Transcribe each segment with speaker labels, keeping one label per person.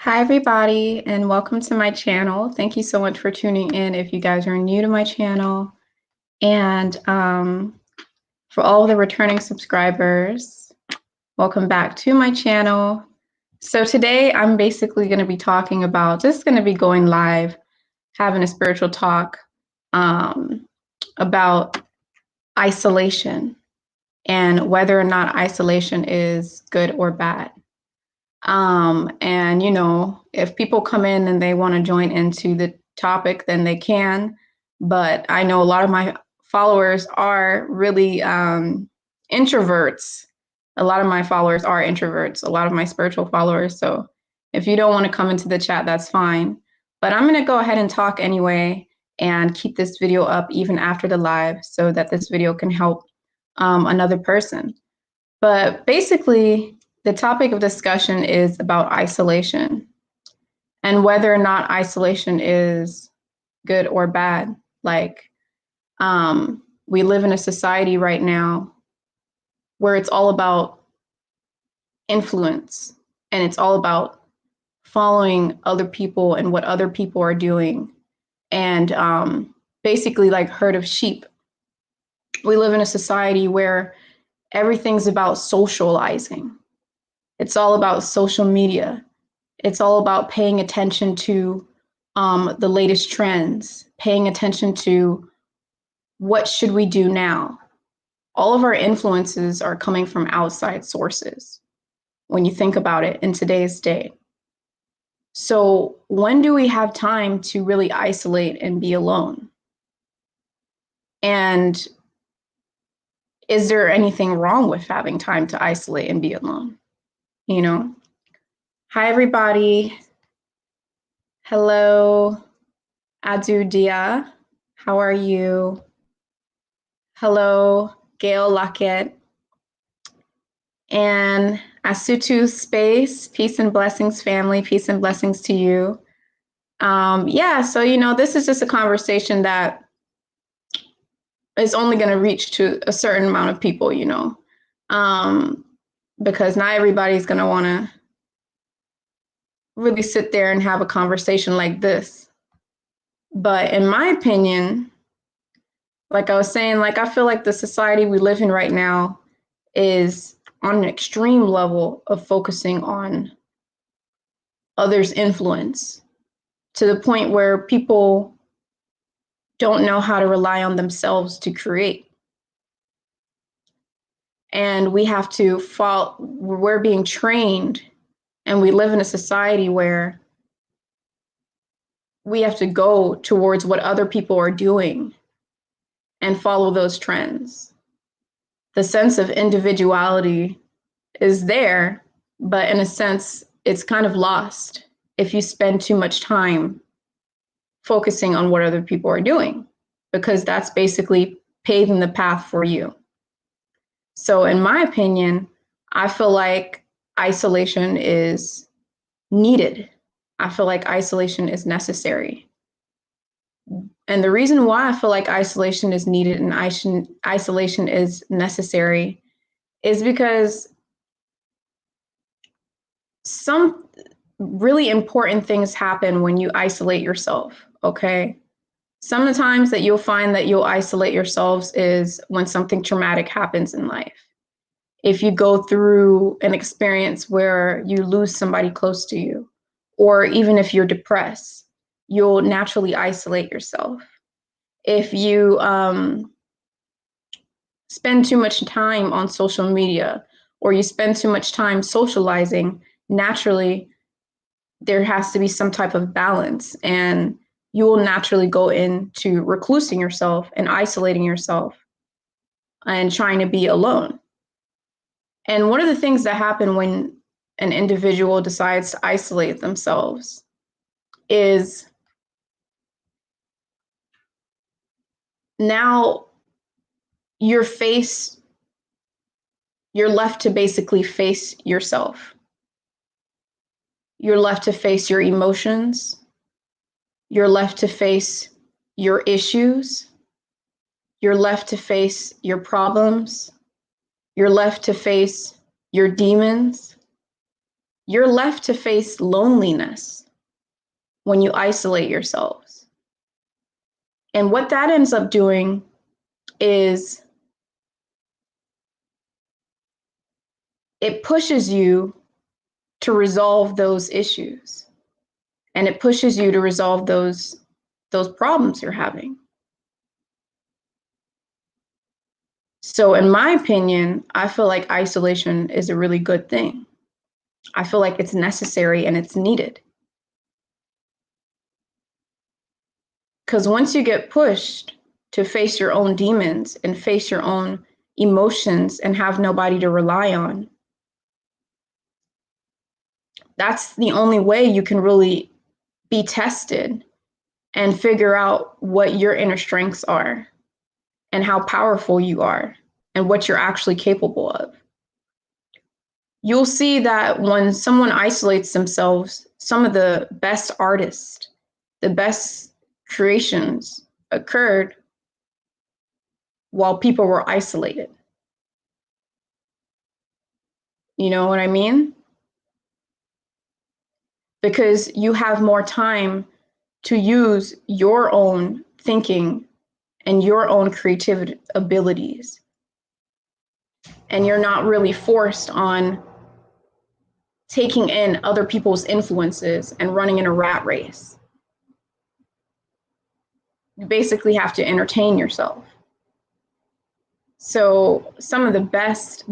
Speaker 1: Hi, everybody, and welcome to my channel. Thank you so much for tuning in if you guys are new to my channel. And for all the returning subscribers, welcome back to my channel. So today I'm basically going to be talking about, just going to be going live, having a spiritual talk about isolation and whether or not isolation is good or bad. And if people come in and they want to join into the topic, then they can. But I know a lot of my followers are really introverts. A lot of my followers are introverts, a lot of my spiritual followers. So if you don't want to come into the chat, that's fine. But I'm going to go ahead and talk anyway and keep this video up even after the live so that this video can help another person. But basically, the topic of discussion is about isolation and whether or not isolation is good or bad. Like, we live in a society right now where it's all about influence and it's all about following other people and what other people are doing, and basically like herd of sheep. We live in a society where everything's about socializing. It's all about social media. It's all about paying attention to the latest trends, paying attention to what should we do now. All of our influences are coming from outside sources when you think about it in today's day. So when do we have time to really isolate and be alone? And is there anything wrong with having time to isolate and be alone? You know? Hi, everybody. Hello, Adudia. How are you? Hello, Gail Lockett. And Asutu Space, peace and blessings, family, peace and blessings to you. Yeah, so, this is just a conversation that is only going to reach to a certain amount of people, because not everybody's going to want to really sit there and have a conversation like this. But in my opinion, like I was saying, like I feel like the society we live in right now is on an extreme level of focusing on others' influence to the point where people don't know how to rely on themselves to create. And we have to fall, we're being trained, and we live in a society where we have to go towards what other people are doing and follow those trends. The sense of individuality is there, but in a sense, it's kind of lost if you spend too much time focusing on what other people are doing, because that's basically paving the path for you. So in my opinion, I feel like isolation is needed. I feel like isolation is necessary. And the reason why I feel like isolation is needed and isolation is necessary is because some really important things happen when you isolate yourself, okay? Some of the times that you'll find that you'll isolate yourselves is when something traumatic happens in life. If you go through an experience where you lose somebody close to you, or even if you're depressed, you'll naturally isolate yourself. If you spend too much time on social media, or you spend too much time socializing, naturally there has to be some type of balance, and you will naturally go into reclusing yourself and isolating yourself and trying to be alone. And one of the things that happen when an individual decides to isolate themselves is now you're left to basically face yourself. You're left to face your emotions. You're left to face your issues. You're left to face your problems. You're left to face your demons. You're left to face loneliness when you isolate yourselves. And what that ends up doing is it pushes you to resolve those issues, and it pushes you to resolve those problems you're having. So in my opinion, I feel like isolation is a really good thing. I feel like it's necessary and it's needed. Because once you get pushed to face your own demons and face your own emotions and have nobody to rely on, that's the only way you can really be tested and figure out what your inner strengths are and how powerful you are and what you're actually capable of. You'll see that when someone isolates themselves, some of the best artists, the best creations occurred while people were isolated. You know what I mean? Because you have more time to use your own thinking and your own creative abilities. And you're not really forced on taking in other people's influences and running in a rat race. You basically have to entertain yourself. So some of the best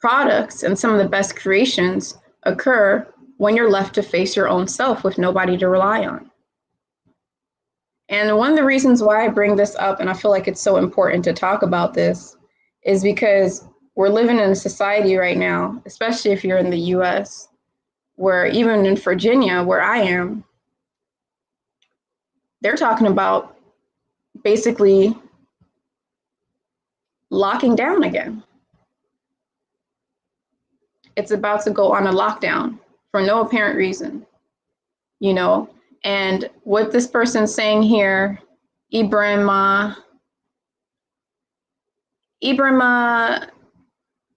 Speaker 1: products and some of the best creations occur when you're left to face your own self with nobody to rely on. And one of the reasons why I bring this up, and I feel like it's so important to talk about this, is because we're living in a society right now, especially if you're in the US, where even in Virginia, where I am, they're talking about basically locking down again. It's about to go on a lockdown for no apparent reason, you know? And what this person's saying here, Ibrahima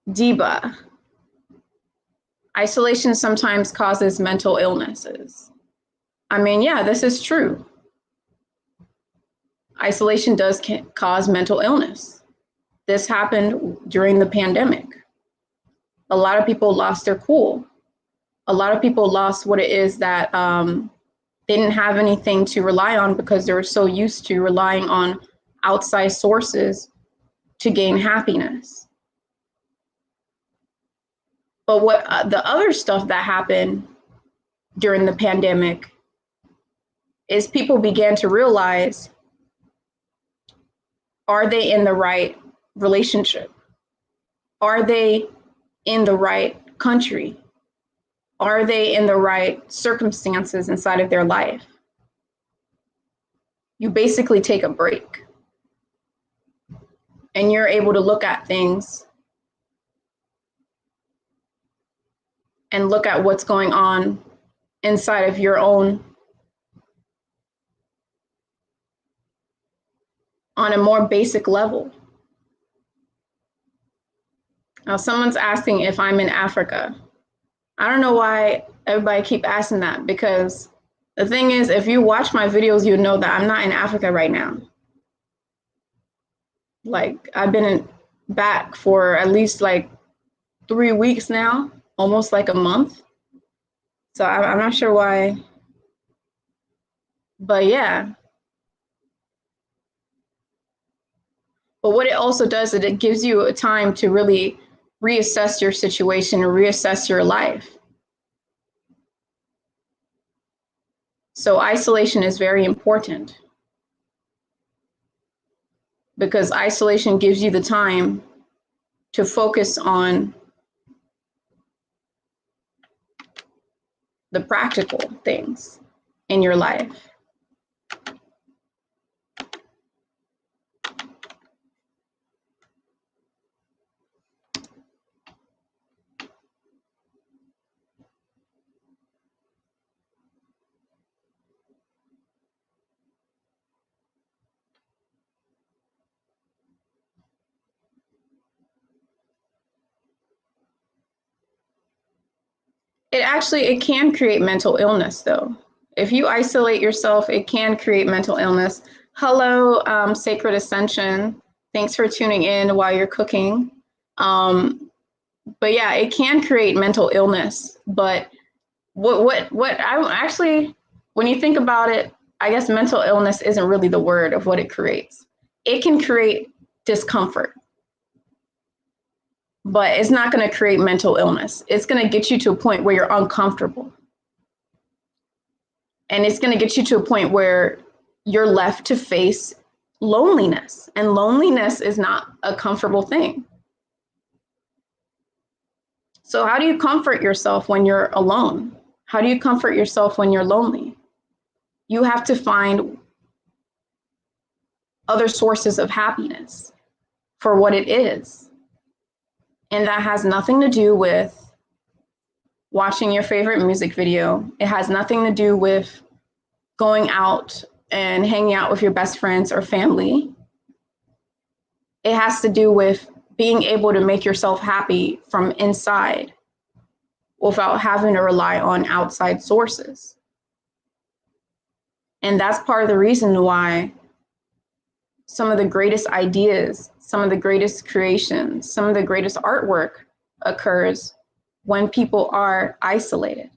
Speaker 1: Diba, isolation sometimes causes mental illnesses. I mean, yeah, this is true. Isolation does cause mental illness. This happened during the pandemic. A lot of people lost their cool. A lot of people lost what it is that they didn't have anything to rely on because they were so used to relying on outside sources to gain happiness. But what the other stuff that happened during the pandemic is people began to realize, are they in the right relationship? Are they in the right country? Are they in the right circumstances inside of their life? You basically take a break and you're able to look at things and look at what's going on inside of your own on a more basic level. Now, someone's asking if I'm in Africa. I don't know why everybody keep asking that, because the thing is, if you watch my videos, you know that I'm not in Africa right now. Like, I've been back for at least like 3 weeks now, almost like a month. So I'm not sure why, but yeah. But what it also does is it gives you a time to really reassess your situation and reassess your life. So isolation is very important because isolation gives you the time to focus on the practical things in your life. It can create mental illness though. If you isolate yourself, it can create mental illness. Hello, Sacred Ascension. Thanks for tuning in while you're cooking. But yeah, it can create mental illness. But what I actually, when you think about it, I guess mental illness isn't really the word of what it creates. It can create discomfort, but it's not going to create mental illness. It's going to get you to a point where you're uncomfortable. And it's going to get you to a point where you're left to face loneliness. And loneliness is not a comfortable thing. So how do you comfort yourself when you're alone? How do you comfort yourself when you're lonely? You have to find other sources of happiness for what it is. And that has nothing to do with watching your favorite music video. It has nothing to do with going out and hanging out with your best friends or family. It has to do with being able to make yourself happy from inside without having to rely on outside sources. And that's part of the reason why some of the greatest ideas, some of the greatest creations, some of the greatest artwork occurs when people are isolated.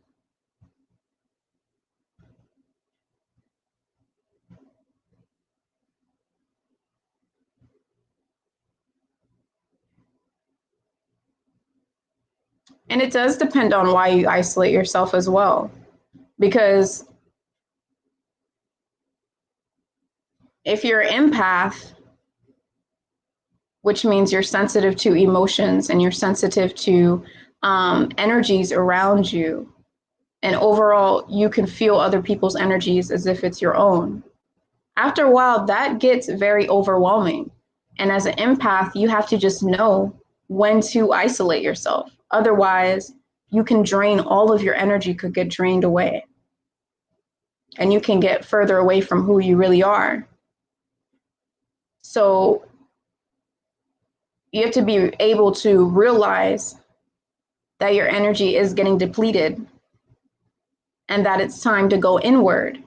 Speaker 1: And it does depend on why you isolate yourself as well, because if you're an empath, which means you're sensitive to emotions and you're sensitive to energies around you, and overall you can feel other people's energies as if it's your own. After a while, that gets very overwhelming. And as an empath, you have to just know when to isolate yourself. Otherwise, you can drain, all of your energy could get drained away. And you can get further away from who you really are. So you have to be able to realize that your energy is getting depleted and that it's time to go inward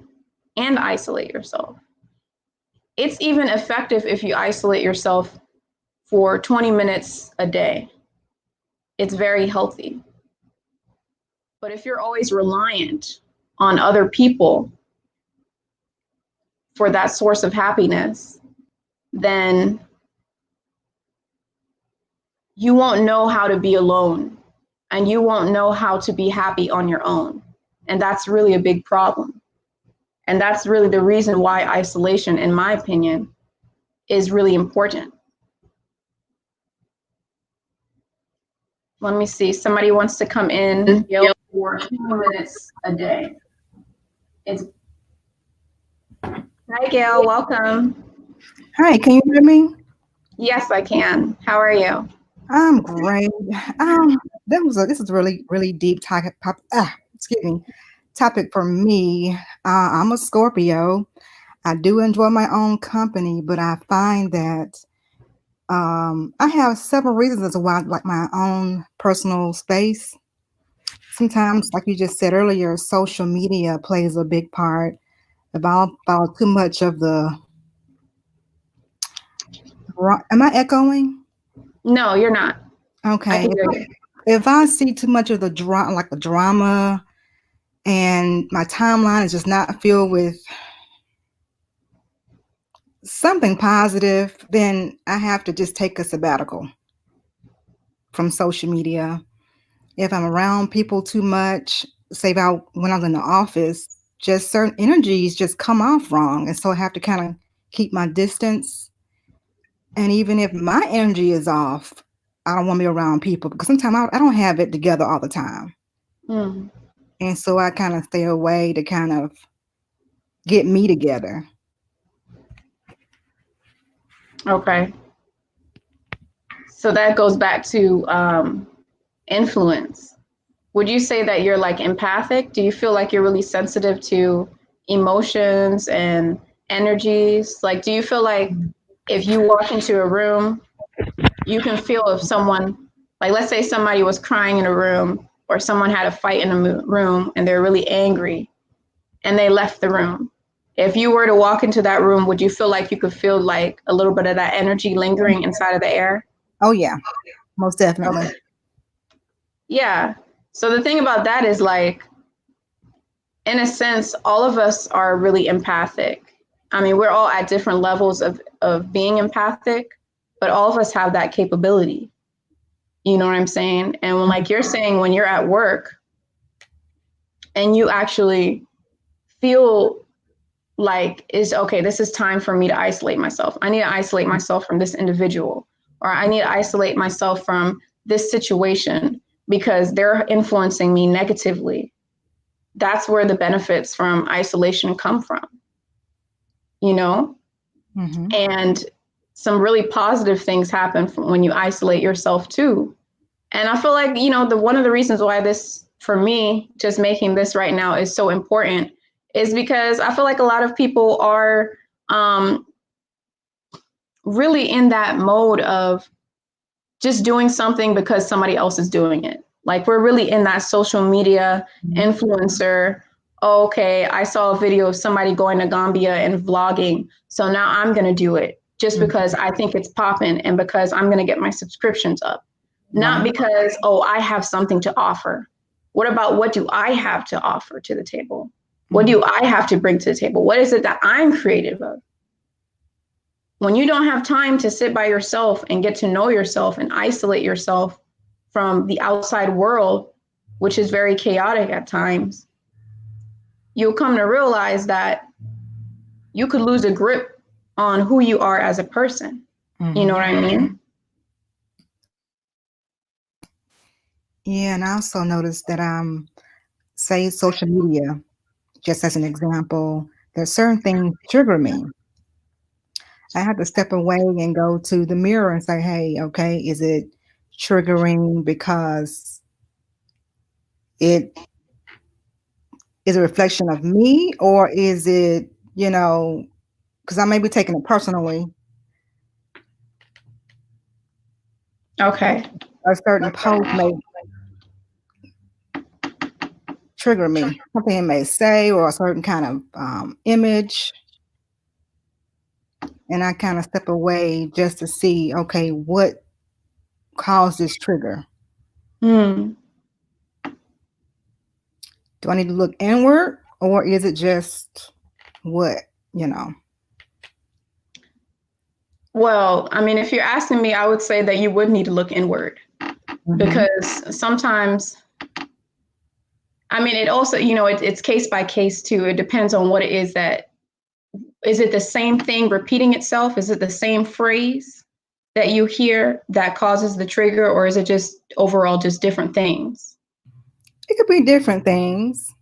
Speaker 1: and isolate yourself. It's even effective if you isolate yourself for 20 minutes a day. It's very healthy. But if you're always reliant on other people for that source of happiness, then you won't know how to be alone and you won't know how to be happy on your own. And that's really a big problem. And that's really the reason why isolation, in my opinion, is really important. Let me see, somebody wants to come in for 2 minutes a day. Hi, Gail, welcome.
Speaker 2: Hi, can you hear me?
Speaker 1: Yes, I can. How are you?
Speaker 2: I'm great. This is really deep topic. Topic for me. I'm a Scorpio. I do enjoy my own company, but I find that I have several reasons as to why I like my own personal space. Sometimes, like you just said earlier, social media plays a big part. If I follow too much of am I echoing?
Speaker 1: No, you're not.
Speaker 2: Okay. If I see too much of the drama, and my timeline is just not filled with something positive, then I have to just take a sabbatical from social media. If I'm around people too much, when I was in the office, just certain energies just come off wrong. And so I have to kind of keep my distance. And even if my energy is off, I don't want to be around people because sometimes I don't have it together all the time.
Speaker 1: Mm.
Speaker 2: And so I kind of stay away to kind of get me together.
Speaker 1: Okay. So that goes back to influence. Would you say that you're like empathic? Do you feel like you're really sensitive to emotions and energies? Like, do you feel like if you walk into a room, you can feel if someone, like let's say somebody was crying in a room or someone had a fight in a room and they're really angry and they left the room. If you were to walk into that room, would you feel like you could feel like a little bit of that energy lingering inside of the air?
Speaker 2: Oh yeah, most definitely.
Speaker 1: Okay. Yeah. So the thing about that is, like, in a sense, all of us are really empathic. I mean, we're all at different levels of being empathic, but all of us have that capability. You know what I'm saying? And when, like you're saying, when you're at work and you actually feel like, is okay, this is time for me to isolate myself. I need to isolate myself from this individual, or I need to isolate myself from this situation because they're influencing me negatively. That's where the benefits from isolation come from, you know?
Speaker 2: Mm-hmm.
Speaker 1: And some really positive things happen when you isolate yourself too. And I feel like, you know, one of the reasons why this, for me, just making this right now is so important is because I feel like a lot of people are really in that mode of just doing something because somebody else is doing it. Like, we're really in that social media influencer. Oh, okay, I saw a video of somebody going to Gambia and vlogging, so now I'm going to do it just because I think it's popping and because I'm going to get my subscriptions up. Not because, oh, I have something to offer. What about, what do I have to offer to the table? What do I have to bring to the table? What is it that I'm creative of? When you don't have time to sit by yourself and get to know yourself and isolate yourself from the outside world, which is very chaotic at times, you'll come to realize that you could lose a grip on who you are as a person. You know what I mean?
Speaker 2: Yeah, and I also noticed that say social media, just as an example, there's certain things trigger me. I have to step away and go to the mirror and say, hey, okay, is it triggering because it is a reflection of me, or is it, you know, because I may be taking it personally.
Speaker 1: Okay.
Speaker 2: A certain post may trigger me. Something it may say, or a certain kind of image. And I kind of step away just to see, okay, what caused this trigger? Do I need to look inward, or is it just what, you know?
Speaker 1: Well, I mean, if you're asking me, I would say that you would need to look inward because sometimes, I mean, it also, you know, it's case by case too. It depends on what it is that, is it the same thing repeating itself? Is it the same phrase that you hear that causes the trigger, or is it just overall just different things?
Speaker 2: It could be different things.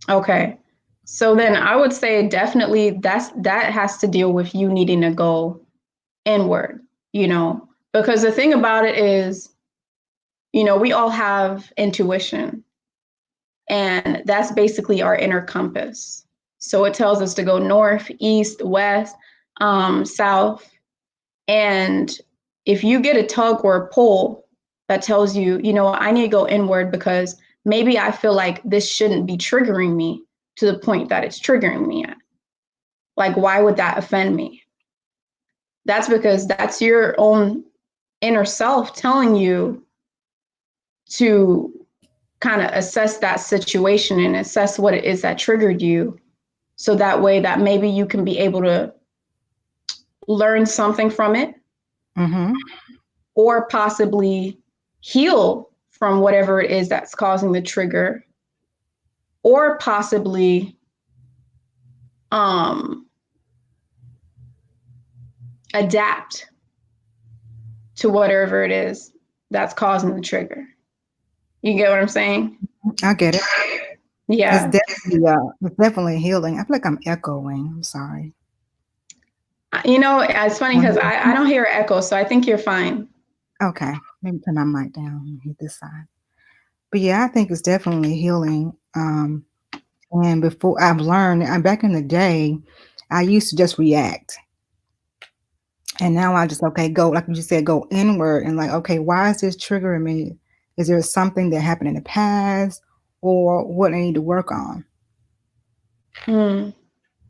Speaker 1: Okay. So then I would say definitely that has to deal with you needing to go inward, you know, because the thing about it is, you know, we all have intuition, and that's basically our inner compass. So it tells us to go north, east, west, south. And if you get a tug or a pull that tells you, you know, I need to go inward because maybe I feel like this shouldn't be triggering me to the point that it's triggering me at. Like, why would that offend me? That's because that's your own inner self telling you to kind of assess that situation and assess what it is that triggered you. So that way that maybe you can be able to learn something from it, or possibly heal from whatever it is that's causing the trigger, or possibly adapt to whatever it is that's causing the trigger. You get what I'm saying?
Speaker 2: I get it.
Speaker 1: Yeah.
Speaker 2: It's definitely healing. I feel like I'm echoing. I'm sorry.
Speaker 1: You know, it's funny because I don't hear an echo, so I think you're fine.
Speaker 2: Okay. Maybe turn my mic down and hit this side. But yeah, I think it's definitely healing. And before I've learned, back in the day, I used to just react. And now I just, okay, go, like you said, go inward and like, okay, why is this triggering me? Is there something that happened in the past or what I need to work on?
Speaker 1: Hmm.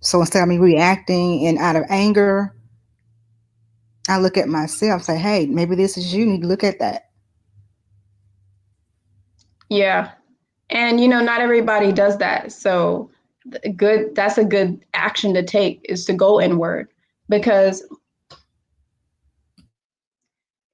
Speaker 2: So instead of me reacting and out of anger, I look at myself, say, hey, maybe this is you need to look at that.
Speaker 1: Yeah. And not everybody does that. So that's a good action to take, is to go inward. Because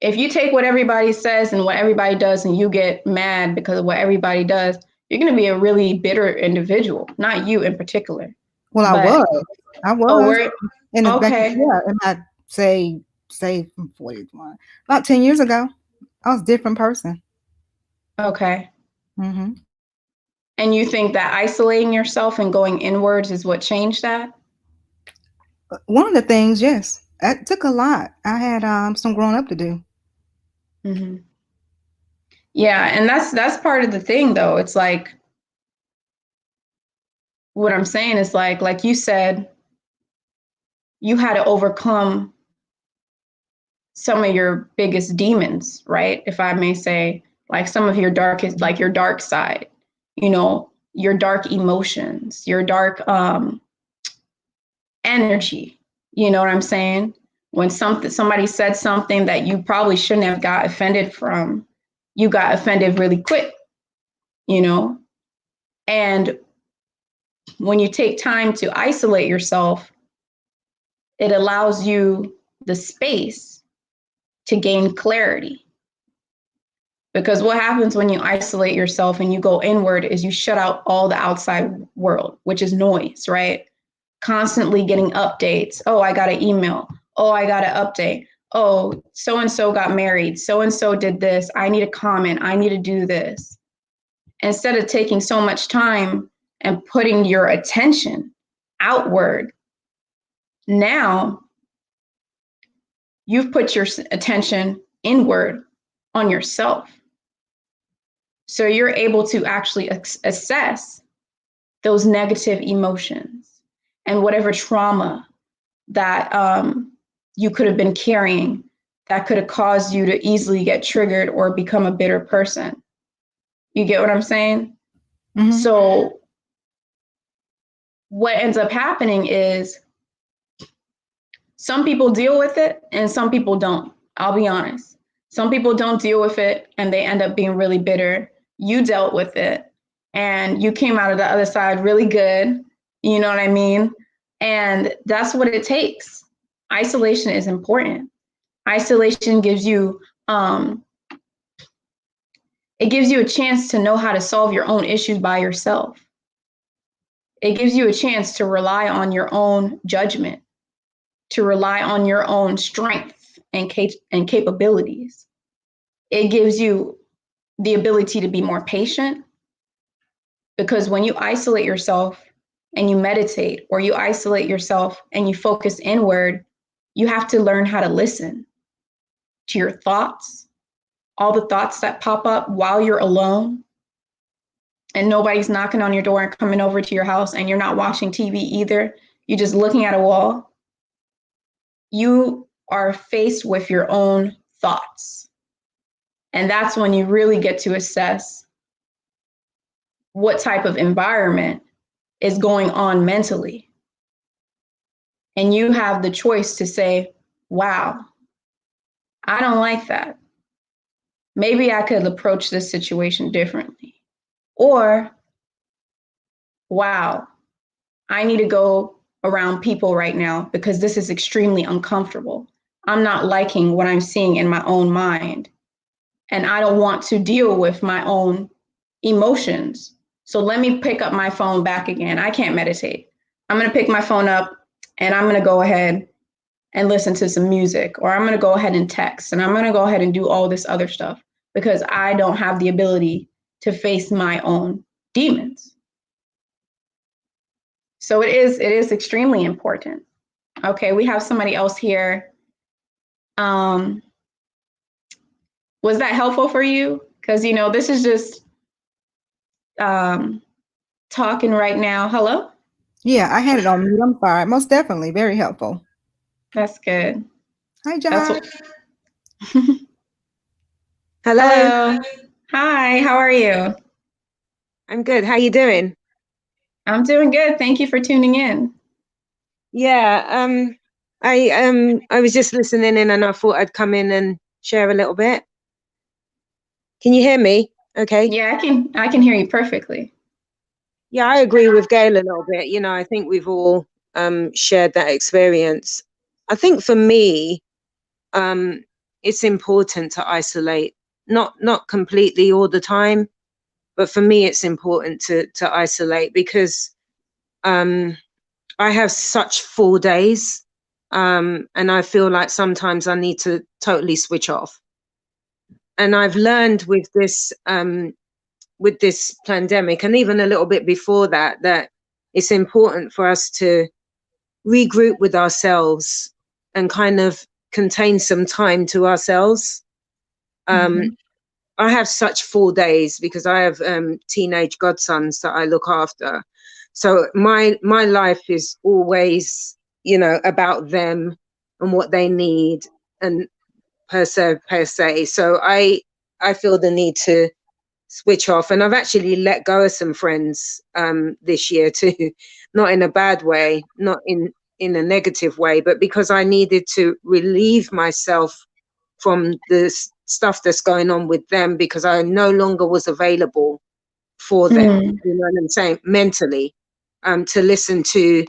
Speaker 1: if you take what everybody says and what everybody does and you get mad because of what everybody does, you're going to be a really bitter individual. Not you in particular,
Speaker 2: Well, I
Speaker 1: but
Speaker 2: was. I
Speaker 1: oh,
Speaker 2: was
Speaker 1: we're
Speaker 2: in the back,
Speaker 1: okay.
Speaker 2: yeah, and I say from 41, about 10 years ago, I was a different person.
Speaker 1: Okay.
Speaker 2: Hmm.
Speaker 1: And you think that isolating yourself and going inwards is what changed that?
Speaker 2: One of the things, yes, it took a lot. I had some growing up to do.
Speaker 1: Mm-hmm. Yeah, and that's part of the thing, though. It's like, what I'm saying is like you said, you had to overcome some of your biggest demons, right? If I may say, like some of your darkest, like your dark side, your dark emotions, your dark energy. You know what I'm saying? When somebody said something that you probably shouldn't have got offended from, you got offended really quick, you know? And when you take time to isolate yourself, it allows you the space to gain clarity. Because what happens when you isolate yourself and you go inward is you shut out all the outside world, which is noise, right? Constantly getting updates. Oh, I got an email. Oh, I got an update. Oh, so and so got married. So and so did this. I need a comment. I need to do this. Instead of taking so much time and putting your attention outward, now you've put your attention inward on yourself. So you're able to actually assess those negative emotions and whatever trauma that you could have been carrying that could have caused you to easily get triggered or become a bitter person. You get what I'm saying?
Speaker 2: Hmm.
Speaker 1: So what ends up happening is some people deal with it and some people don't. I'll be honest. Some people don't deal with it and they end up being really bitter. You dealt with it and you came out of the other side really good. You know what I mean? And that's what it takes. Isolation is important. Isolation gives you it gives you a chance to know how to solve your own issues by yourself. It gives you a chance to rely on your own judgment, to rely on your own strength and capabilities. It gives you the ability to be more patient, because when you isolate yourself and you meditate, or you isolate yourself and you focus inward, you have to learn how to listen to your thoughts, all the thoughts that pop up while you're alone and nobody's knocking on your door and coming over to your house and you're not watching TV either. You're just looking at a wall. You are faced with your own thoughts. And that's when you really get to assess what type of environment is going on mentally. And you have the choice to say, wow, I don't like that. Maybe I could approach this situation differently. Or, wow, I need to go around people right now because this is extremely uncomfortable. I'm not liking what I'm seeing in my own mind. And I don't want to deal with my own emotions. So let me pick up my phone back again. I can't meditate. I'm going to pick my phone up and I'm going to go ahead and listen to some music, or I'm going to go ahead and text, and I'm going to go ahead and do all this other stuff because I don't have the ability to face my own demons. So it is extremely important. Okay, we have somebody else here. Was that helpful for you? Because this is just talking right now. Hello?
Speaker 2: Yeah, I had it on mute. I'm sorry. Most definitely. Very helpful.
Speaker 1: That's good.
Speaker 2: Hi,
Speaker 1: That's
Speaker 2: Josh.
Speaker 1: what.
Speaker 3: Hello.
Speaker 1: Hello. Hi, how are you?
Speaker 3: I'm good. How you doing?
Speaker 1: I'm doing good. Thank you for tuning in.
Speaker 3: Yeah, I was just listening in and I thought I'd come in and share a little bit. Can you hear me? Okay.
Speaker 1: Yeah, I can hear you perfectly.
Speaker 3: Yeah, I agree with Gail a little bit. I think we've all shared that experience. I think for me, um it's important to isolate, not completely all the time, but for me it's important to isolate because um I have such full days. And I feel like sometimes I need to totally switch off. And I've learned with this pandemic, and even a little bit before that, that it's important for us to regroup with ourselves and kind of contain some time to ourselves. Um,
Speaker 1: Hmm.
Speaker 3: I have such full days because I have teenage godsons that I look after. So my life is always, about them and what they need and per se. So I feel the need to switch off. And I've actually let go of some friends this year too, not in a bad way, not in a negative way, but because I needed to relieve myself from the stuff that's going on with them because I no longer was available for them.
Speaker 1: Mm.
Speaker 3: You know what I'm saying? Mentally, to listen to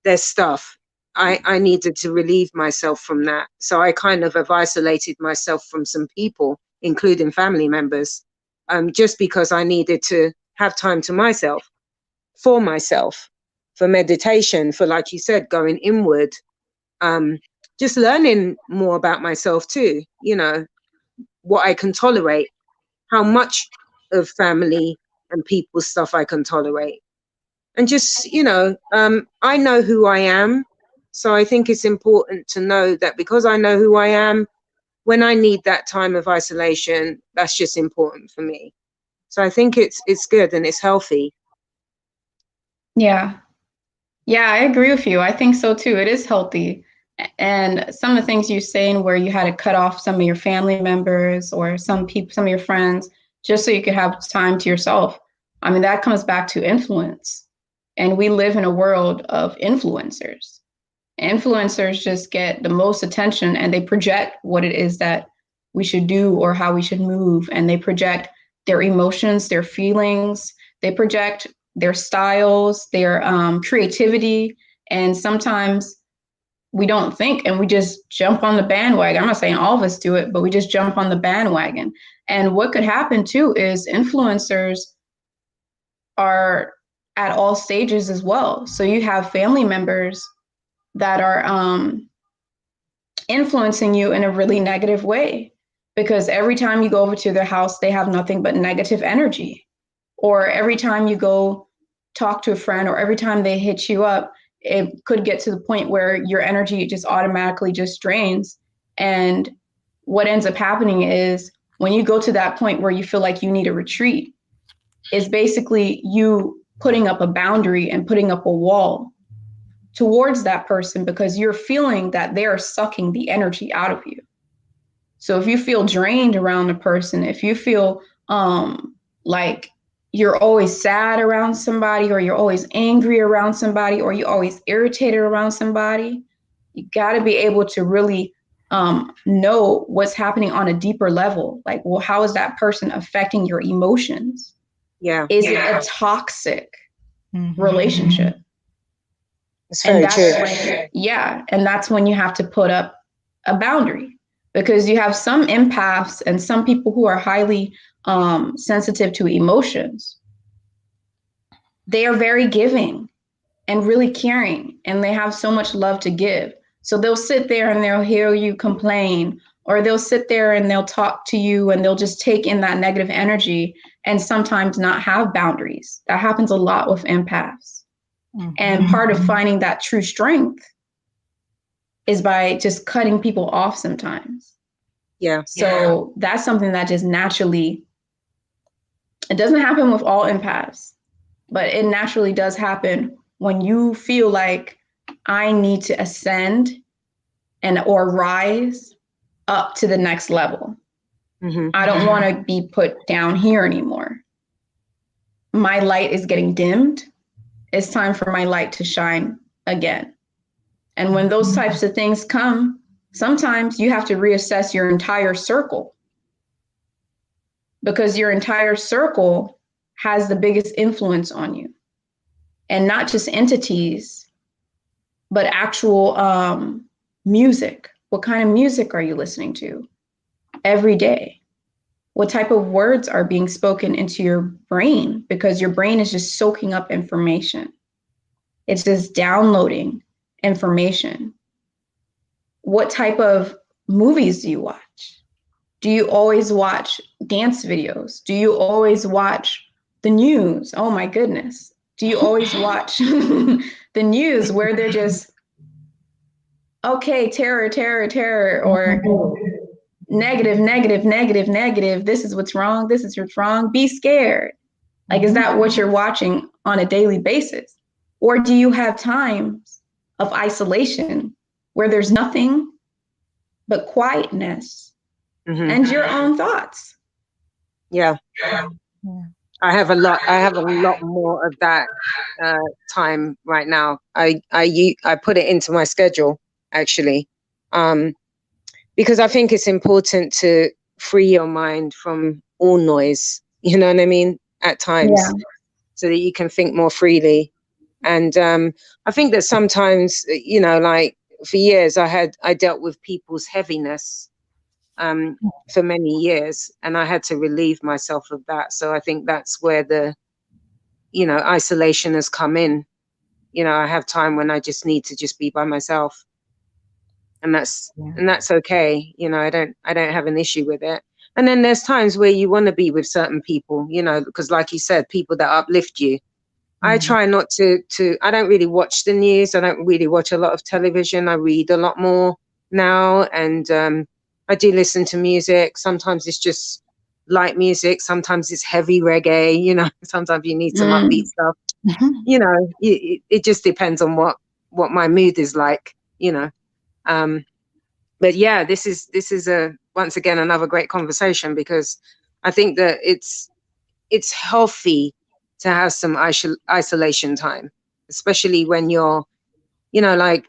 Speaker 3: their stuff. I needed to relieve myself from that. So I kind of have isolated myself from some people, including family members, just because I needed to have time to myself, for meditation, for, like you said, going inward, um, just learning more about myself too, what I can tolerate, how much of family and people stuff I can tolerate. And just, I know who I am. So I think it's important to know that because I know who I am, when I need that time of isolation, that's just important for me. So I think it's good and it's healthy.
Speaker 1: Yeah. Yeah, I agree with you. I think so too. It is healthy. And some of the things you're saying where you had to cut off some of your family members or some people, some of your friends, just so you could have time to yourself. I mean, that comes back to influence. And we live in a world of influencers. Influencers just get the most attention and they project what it is that we should do or how we should move. And they project their emotions, their feelings, they project their styles, their creativity. And sometimes we don't think and we just jump on the bandwagon. I'm not saying all of us do it, but we just jump on the bandwagon. And what could happen too is influencers are at all stages as well. So you have family members that are influencing you in a really negative way because every time you go over to their house, they have nothing but negative energy. Or every time you go talk to a friend, or every time they hit you up, it could get to the point where your energy just automatically just drains. And what ends up happening is when you go to that point where you feel like you need a retreat, is basically you putting up a boundary and putting up a wall towards that person because you're feeling that they're sucking the energy out of you. So if you feel drained around a person, if you feel like you're always sad around somebody, or you're always angry around somebody, or you're always irritated around somebody, you got to be able to really know what's happening on a deeper level. Like, well, how is that person affecting your emotions?
Speaker 3: Yeah,
Speaker 1: Is it a toxic
Speaker 2: Mhm.
Speaker 1: relationship?
Speaker 3: it's
Speaker 1: And
Speaker 3: very
Speaker 1: that's
Speaker 3: true.
Speaker 1: when, yeah, and that's when you have to put up a boundary because you have some empaths and some people who are highly sensitive to emotions. They are very giving and really caring, and they have so much love to give. So they'll sit there and they'll hear you complain, or they'll sit there and they'll talk to you and they'll just take in that negative energy and sometimes not have boundaries. That happens a lot with empaths. And
Speaker 2: Mhm.
Speaker 1: part of finding that true strength is by just cutting people off sometimes.
Speaker 3: Yeah,
Speaker 1: So that's something that just naturally, it doesn't happen with all empaths, but it naturally does happen when you feel like I need to ascend and or rise up to the next level. I don't want to be put down here anymore. My light is getting dimmed. It's time for my light to shine again. And when those types of things come, sometimes you have to reassess your entire circle, because your entire circle has the biggest influence on you. And not just entities, but actual music. What kind of music are you listening to every day? What type of words are being spoken into your brain? Because your brain is just soaking up information. It's just downloading information. What type of movies do you watch? Do you always watch dance videos? Do you always watch the news? Oh my goodness. Do you always watch the news where they're just, okay, terror, terror, terror, or negative, negative, negative, negative. This is what's wrong. This is what's wrong. Be scared. Like, is that what you're watching on a daily basis? Or do you have times of isolation where there's nothing but quietness and your own thoughts?
Speaker 3: Yeah. I have a lot more of that time right now. I put it into my schedule, actually, because I think it's important to free your mind from all noise, you know what I mean, at times, so that you can think more freely. And I think that sometimes, you know, like for years I dealt with people's heaviness for many years, and I had to relieve myself of that. So I think that's where the, you know, isolation has come in. You know, I have time when I just need to just be by myself, and that's okay. You know, I don't have an issue with it. And then there's times where you want to be with certain people, you know, because like you said, people that uplift you. I try not to, I don't really watch the news. I don't really watch a lot of television. I read a lot more now. And I do listen to music. Sometimes it's just light music. Sometimes it's heavy reggae, you know, sometimes you need some upbeat stuff. You know, it just depends on what my mood is like, you know. But yeah, this is once again, another great conversation, because I think that it's healthy to have some isolation time, especially when you're, you know, like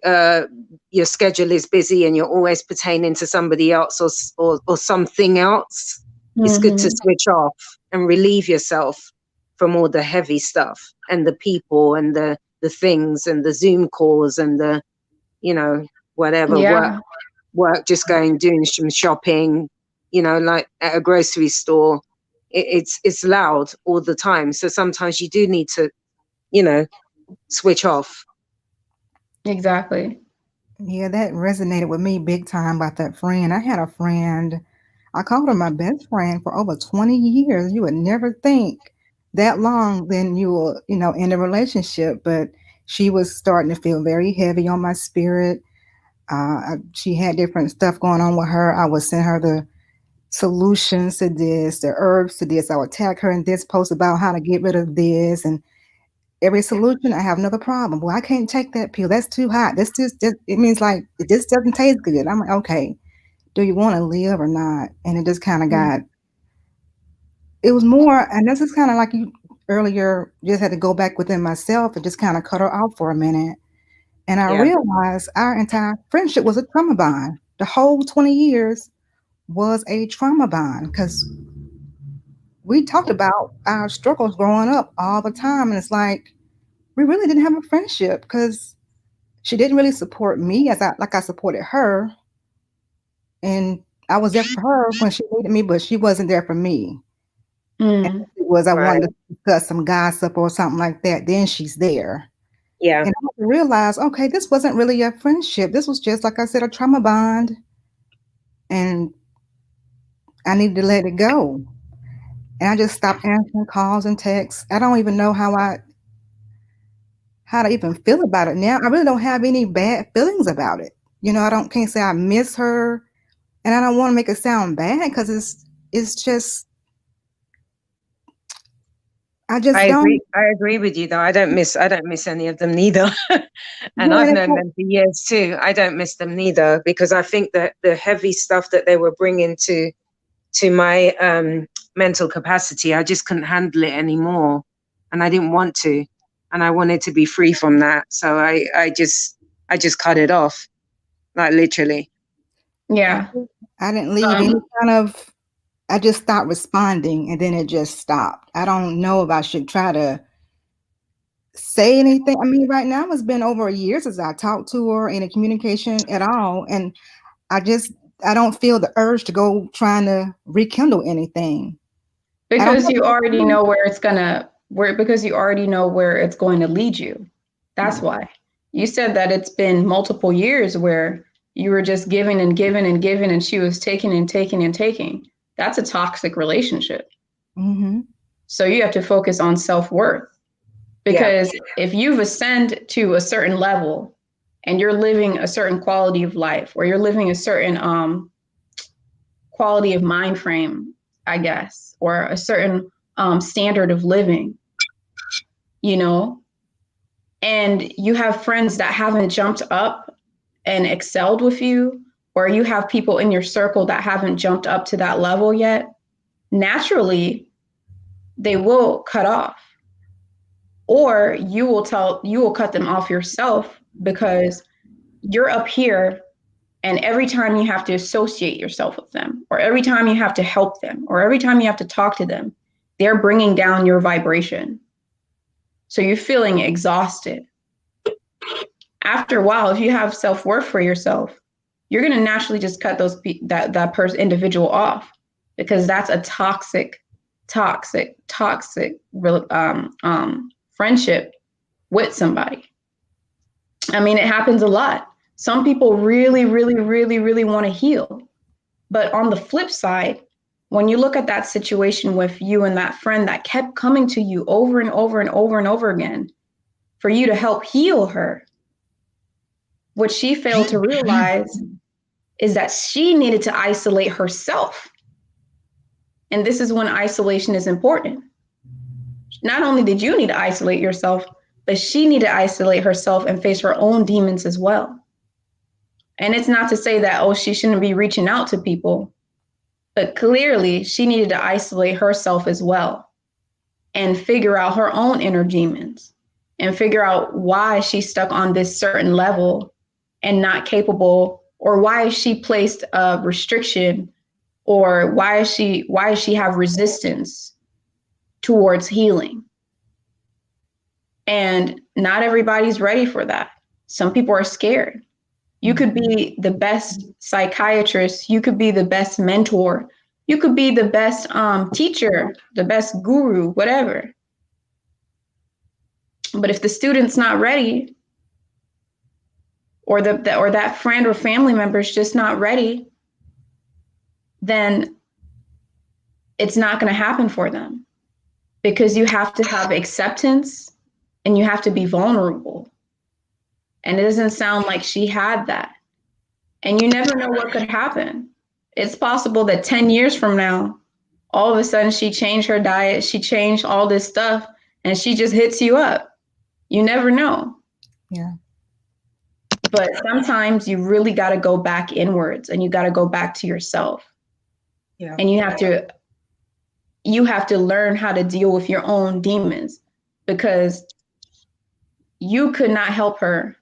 Speaker 3: your schedule is busy and you're always pertaining to somebody else or something else. It's good to switch off and relieve yourself from all the heavy stuff and the people and the things and the Zoom calls and the, you know, whatever work, just doing some shopping, you know, like at a grocery store. It's loud all the time. So sometimes you do need to, you know, switch off.
Speaker 1: Exactly.
Speaker 2: Yeah, that resonated with me big time about that friend. I had a friend, I called her my best friend for over 20 years. You would never think that long then you were, you know, in a relationship, but she was starting to feel very heavy on my spirit. She had different stuff going on with her. I would send her the solutions to this, the herbs to this. I would tag her in this post about how to get rid of this, and every solution I have another problem. Well, I can't take that pill. That's too hot. This just it means like it just doesn't taste good. I'm like, okay, do you want to live or not? And it just kind of got. It was more, and this is kind of like you earlier. Just had to go back within myself and just kind of cut her off for a minute. And I realized our entire friendship was a trauma bond. The whole 20 years was a trauma bond because we talked about our struggles growing up all the time. And it's like, we really didn't have a friendship because she didn't really support me as I supported her. And I was there for her when she needed me, but she wasn't there for me. And it was I wanted to discuss some gossip or something like that, then she's there.
Speaker 3: Yeah.
Speaker 2: And I realized, okay, this wasn't really a friendship. This was just, like I said, a trauma bond. And I needed to let it go. And I just stopped answering calls and texts. I don't even know how to even feel about it now. I really don't have any bad feelings about it. You know, can't say I miss her, and I don't want to make it sound bad because it's just I
Speaker 3: agree with you though. I don't miss any of them neither. And I've known them for years too. I don't miss them neither, because I think that the heavy stuff that they were bringing to to my mental capacity. I just couldn't handle it anymore, and I didn't want to, and I wanted to be free from that. So I just cut it off, like literally.
Speaker 1: Yeah.
Speaker 2: I didn't leave any kind of, I just stopped responding and then it just stopped. I don't know if I should try to say anything. I mean, right now it's been over a year since I talked to her, any communication at all. And I don't feel the urge to go trying to rekindle anything.
Speaker 1: Because you already know because you already know where it's going to lead you. That's why. You said that it's been multiple years where you were just giving and giving and giving, and she was taking and taking and taking. That's a toxic relationship.
Speaker 2: Mm-hmm.
Speaker 1: So you have to focus on self-worth. Because if you've ascended to a certain level and you're living a certain quality of life, or you're living a certain quality of mind frame, I guess, or a certain standard of living, and you have friends that haven't jumped up and excelled with you, or you have people in your circle that haven't jumped up to that level yet, naturally, they will cut off. Or you will cut them off yourself, because you're up here, and every time you have to associate yourself with them, or every time you have to help them, or every time you have to talk to them, they're bringing down your vibration. So you're feeling exhausted. After a while, if you have self-worth for yourself, you're going to naturally just cut that person individual off, because that's a toxic friendship with somebody. I mean, it happens a lot. Some people really, really, really, really want to heal. But on the flip side, when you look at that situation with you and that friend that kept coming to you over and over and over and over again for you to help heal her, what she failed to realize is that she needed to isolate herself. And this is when isolation is important. Not only did you need to isolate yourself, but she needed to isolate herself and face her own demons as well. And it's not to say that, she shouldn't be reaching out to people, but clearly she needed to isolate herself as well and figure out her own inner demons and figure out why she's stuck on this certain level and not capable, or why she placed a restriction, or why does she have resistance towards healing. And not everybody's ready for that. Some people are scared. You could be the best psychiatrist, you could be the best mentor, you could be the best teacher, the best guru, whatever. But if the student's not ready, or that friend or family member is just not ready, then it's not going to happen for them, because you have to have acceptance and you have to be vulnerable. And it doesn't sound like she had that. And you never know what could happen. It's possible that 10 years from now, all of a sudden she changed her diet, she changed all this stuff, and she just hits you up. You never know.
Speaker 2: Yeah.
Speaker 1: But sometimes you really got to go back inwards, and you got to go back to yourself.
Speaker 3: Yeah.
Speaker 1: And you have to learn how to deal with your own demons, because you could not help her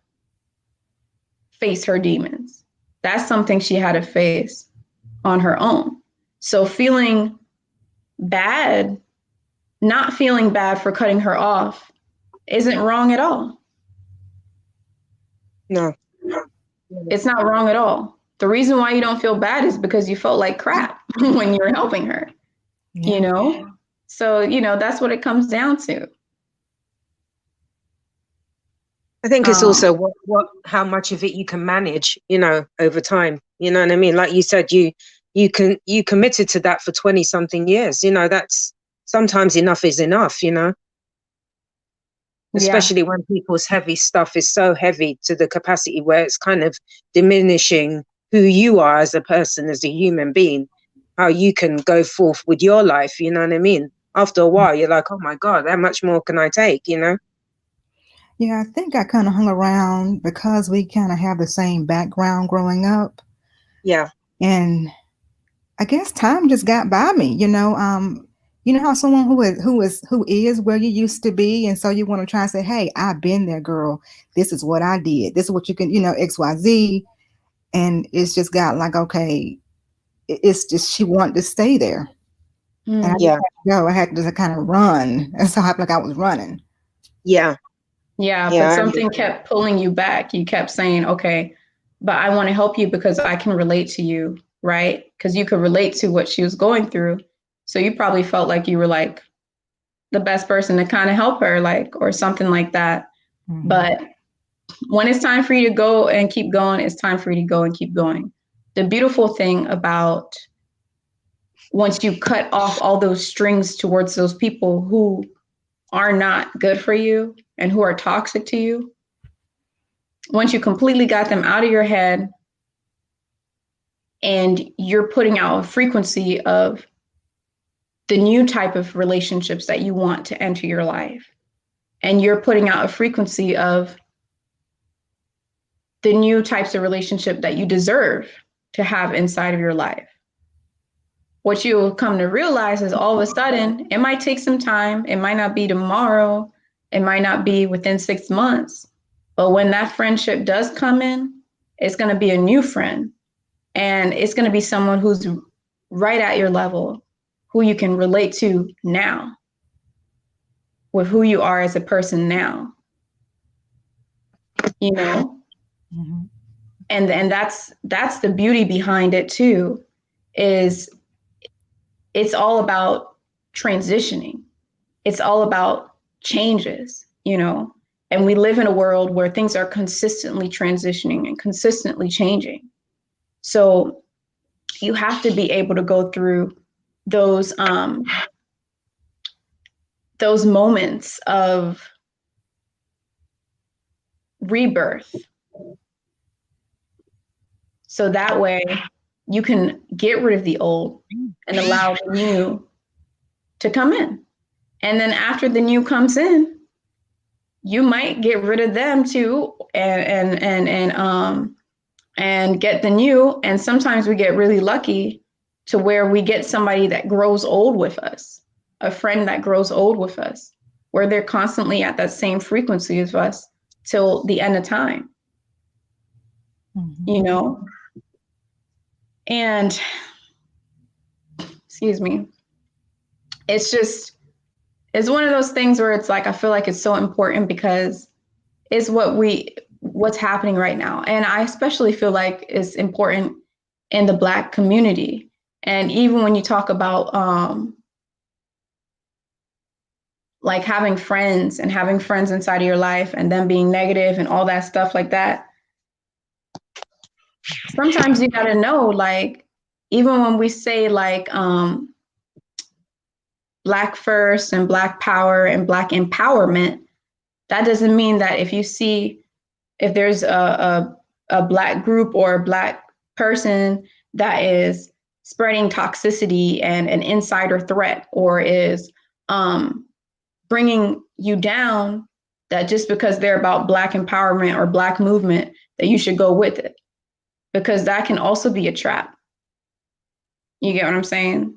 Speaker 1: face her demons. That's something she had to face on her own. So feeling bad, not feeling bad for cutting her off, isn't wrong at all.
Speaker 3: No.
Speaker 1: It's not wrong at all. The reason why you don't feel bad is because you felt like crap when you were helping her, So, that's what it comes down to.
Speaker 3: I think it's also how much of it you can manage, over time. You know what I mean? Like you said, you committed to that for 20 something years. That's sometimes enough is enough, especially when people's heavy stuff is so heavy to the capacity where it's kind of diminishing who you are as a person, as a human being, how you can go forth with your life. You know what I mean? After a while, you're like, oh my God, how much more can I take?
Speaker 2: Yeah, I think I kind of hung around because we kind of have the same background growing up.
Speaker 3: Yeah.
Speaker 2: And I guess time just got by me, you know how someone who is where you used to be, and so you want to try and say, hey, I've been there, girl. This is what I did. This is what you can, XYZ. And it's just got like, okay, it's just she wanted to stay there. And I just
Speaker 3: Yeah.
Speaker 2: had to go. I had to just kind of run. And so I felt like I was running.
Speaker 3: Yeah.
Speaker 1: Yeah,
Speaker 3: Yeah.
Speaker 1: but
Speaker 3: I
Speaker 1: something
Speaker 3: understand.
Speaker 1: kept pulling you back. You kept saying, okay, but I want to help you because I can relate to you, right? Because you could relate to what she was going through. So you probably felt like you were like the best person to kind of help her, like, or something like that.
Speaker 2: Mhm.
Speaker 1: But when it's time for you to go and keep going, it's time for you to go and keep going. The beautiful thing about once you cut off all those strings towards those people who are not good for you and who are toxic to you, once you completely got them out of your head and you're putting out a frequency of the new type of relationships that you want to enter your life, and you're putting out a frequency of the new types of relationship that you deserve to have inside of your life, what you'll come to realize is all of a sudden, it might take some time. It might not be tomorrow. It might not be within 6 months. But when that friendship does come in, it's going to be a new friend. And it's going to be someone who's right at your level, who you can relate to now, with who you are as a person now, you know?
Speaker 2: Mhm.
Speaker 1: And that's the beauty behind it too, is it's all about transitioning. It's all about changes, you know? And we live in a world where things are consistently transitioning and consistently changing. So you have to be able to go through those moments of rebirth. So that way you can get rid of the old and allow the new to come in. And then after the new comes in, you might get rid of them too, and get the new. And sometimes we get really lucky to where we get somebody that grows old with us, a friend that grows old with us, where they're constantly at that same frequency as us till the end of time,
Speaker 2: Mhm.
Speaker 1: you know? And excuse me, it's just, it's one of those things where it's like, I feel like it's so important because it's what's happening right now. And I especially feel like it's important in the Black community. And even when you talk about like having friends and having friends inside of your life and them being negative and all that stuff like that, sometimes you got to know, like, even when we say like Black first and Black power and Black empowerment, that doesn't mean that if there's a Black group or a Black person that is spreading toxicity and an insider threat, or is bringing you down, that just because they're about Black empowerment or Black movement, that you should go with it, because that can also be a trap. You get what I'm saying?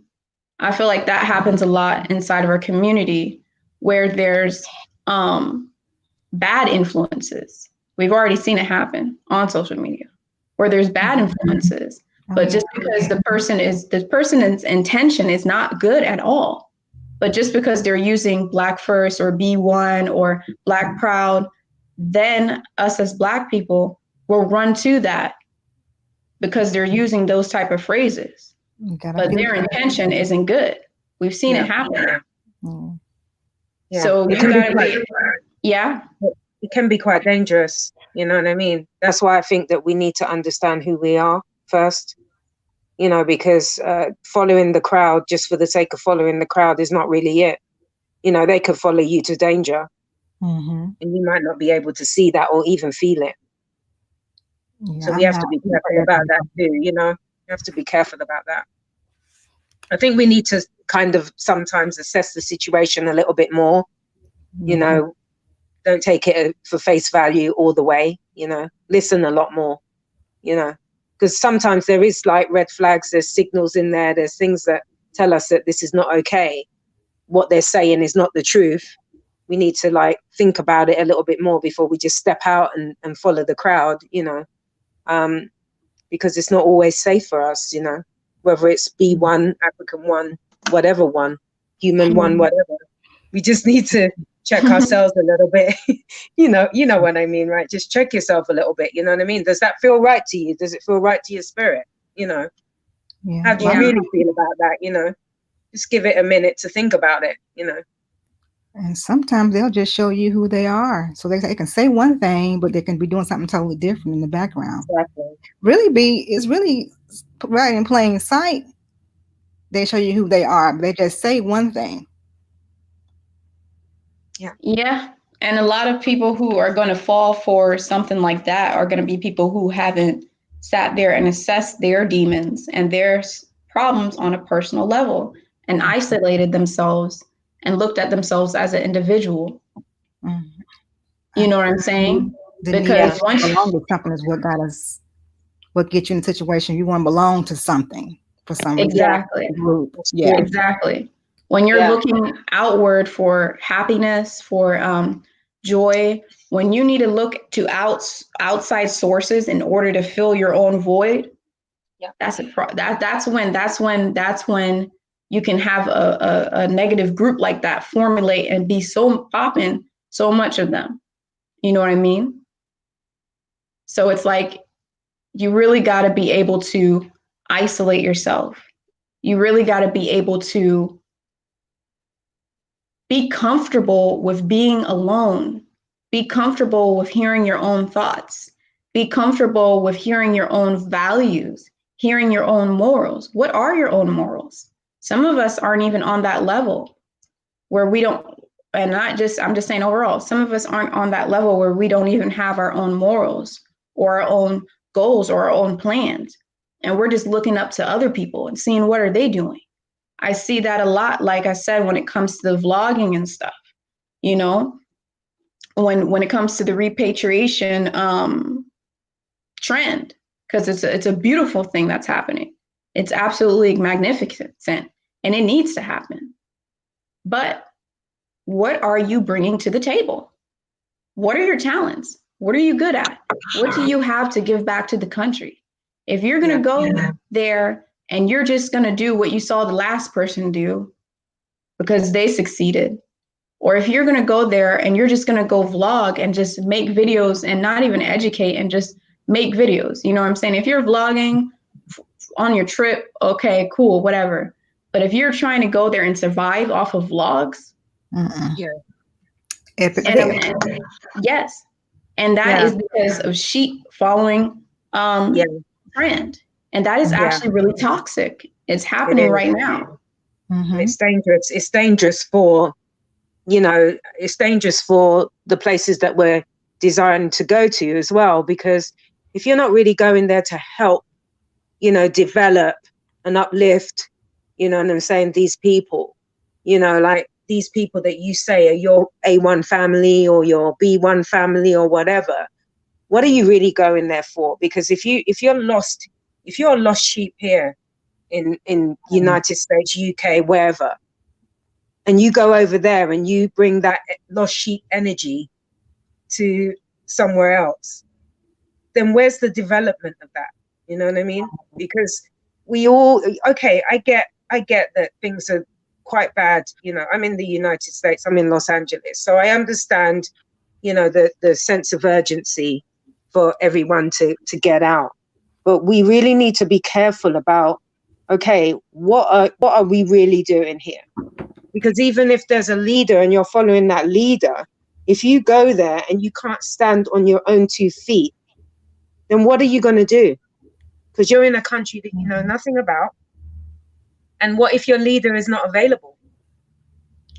Speaker 1: I feel like that happens a lot inside of our community, where there's bad influences. We've already seen it happen on social media, where there's bad influences,
Speaker 2: Oh,
Speaker 1: but
Speaker 2: yeah.
Speaker 1: just because the person's intention is not good at all, but just because they're using Black first or B1 or Black proud, then us as Black people will run to that because they're using those type of phrases,
Speaker 2: You gotta
Speaker 1: but
Speaker 2: feel
Speaker 1: their intention isn't good. We've seen
Speaker 3: Yeah.
Speaker 1: it happen.
Speaker 2: Mm.
Speaker 3: Yeah.
Speaker 1: So
Speaker 3: It
Speaker 1: you
Speaker 3: can be
Speaker 1: gotta
Speaker 3: quite,
Speaker 1: be, yeah.
Speaker 3: it can be quite dangerous. You know what I mean? That's why I think that we need to understand who we are first. You know, because following the crowd just for the sake of following the crowd is not really it. You know, they could follow you to danger,
Speaker 2: Mhm.
Speaker 3: and you might not be able to see that or even feel it.
Speaker 2: Yeah,
Speaker 3: So we
Speaker 2: I'm
Speaker 3: have
Speaker 2: not
Speaker 3: to be careful
Speaker 2: prepared
Speaker 3: about
Speaker 2: for
Speaker 3: that too. You know, we have to be careful about that. I think we need to kind of sometimes assess the situation a little bit more. You
Speaker 2: Mhm.
Speaker 3: know, don't take it for face value all the way. You know, listen a lot more. You know. because sometimes there is like red flags, there's signals in there, there's things that tell us that this is not okay, what they're saying is not the truth. We need to like think about it a little bit more before we just step out and follow the crowd, you know, because it's not always safe for us, you know, whether it's B1, African one, whatever one, human one, whatever. We just need to check ourselves a little bit. You know what I mean, right? Just check yourself a little bit. You know what I mean? Does that feel right to you? Does it feel right to your spirit? You know,
Speaker 2: Yeah.
Speaker 3: how do you really feel about that? You know, just give it a minute to think about it, you know.
Speaker 2: And sometimes they'll just show you who they are. So they can say one thing, but they can be doing something totally different in the background.
Speaker 3: Exactly.
Speaker 2: It's really right in plain sight. They show you who they are, but they just say one thing.
Speaker 1: Yeah. And a lot of people who are going to fall for something like that are going to be people who haven't sat there and assessed their demons and their problems on a personal level and isolated themselves and looked at themselves as an individual.
Speaker 2: Mm-hmm.
Speaker 1: You know what I'm saying?
Speaker 2: Because belong to something is what got us, what gets you in a situation you want to belong to something for some reason.
Speaker 1: Exactly.
Speaker 2: Group. Yeah.
Speaker 1: Exactly. When you're looking outward for happiness, for joy, when you need to look to outside sources in order to fill your own void, that's when you can have a negative group like that formulate and be so popping, so much of them. You know what I mean? So it's like you really got to be able to isolate yourself. You really got to be able to be comfortable with being alone. Be comfortable with hearing your own thoughts. Be comfortable with hearing your own values, hearing your own morals. What are your own morals? Some of us aren't even on that level where we don't, and I'm just saying overall, some of us aren't on that level where we don't even have our own morals or our own goals or our own plans. And we're just looking up to other people and seeing what are they doing. I see that a lot, like I said, when it comes to the vlogging and stuff, you know, when it comes to the repatriation trend, because it's a beautiful thing that's happening. It's absolutely magnificent and it needs to happen. But what are you bringing to the table? What are your talents? What are you good at? What do you have to give back to the country? If you're going to go there and you're just going to do what you saw the last person do because they succeeded, or if you're going to go there and you're just going to go vlog and just make videos and not even educate and just make videos, you know what I'm saying? If you're vlogging on your trip, okay, cool, whatever. But if you're trying to go there and survive off of vlogs,
Speaker 2: Epic.
Speaker 1: yes. And that is because of sheep following trend. And that is actually really toxic. It's happening right now.
Speaker 3: Mm-hmm. It's dangerous. It's dangerous for, you know, it's dangerous for the places that we're designed to go to as well, because if you're not really going there to help, you know, develop and uplift, you know what I'm saying, these people, you know, like these people that you say are your A1 family or your B1 family or whatever, what are you really going there for? Because if you're a lost sheep here in United States, UK, wherever, and you go over there and you bring that lost sheep energy to somewhere else, then where's the development of that? You know what I mean? Because we all, okay, I get that things are quite bad. You know, I'm in the United States, I'm in Los Angeles. So I understand, you know, the sense of urgency for everyone to get out. But we really need to be careful about, okay, what are we really doing here? Because even if there's a leader and you're following that leader, if you go there and you can't stand on your own 2 feet, then what are you going to do? Because you're in a country that you know nothing about. And what if your leader is not available?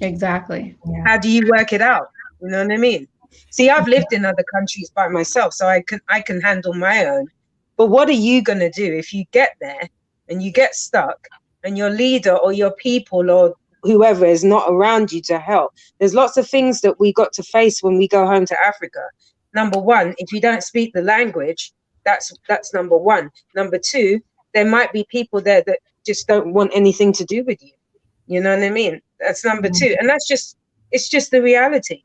Speaker 1: Exactly.
Speaker 3: How do you work it out? You know what I mean? See, I've lived in other countries by myself, so I can handle my own. But what are you going to do if you get there and you get stuck and your leader or your people or whoever is not around you to help? There's lots of things that we got to face when we go home to Africa. Number one, if you don't speak the language, That's number one. Number two, there might be people there that just don't want anything to do with you. You know what I mean? That's number two. And it's just the reality.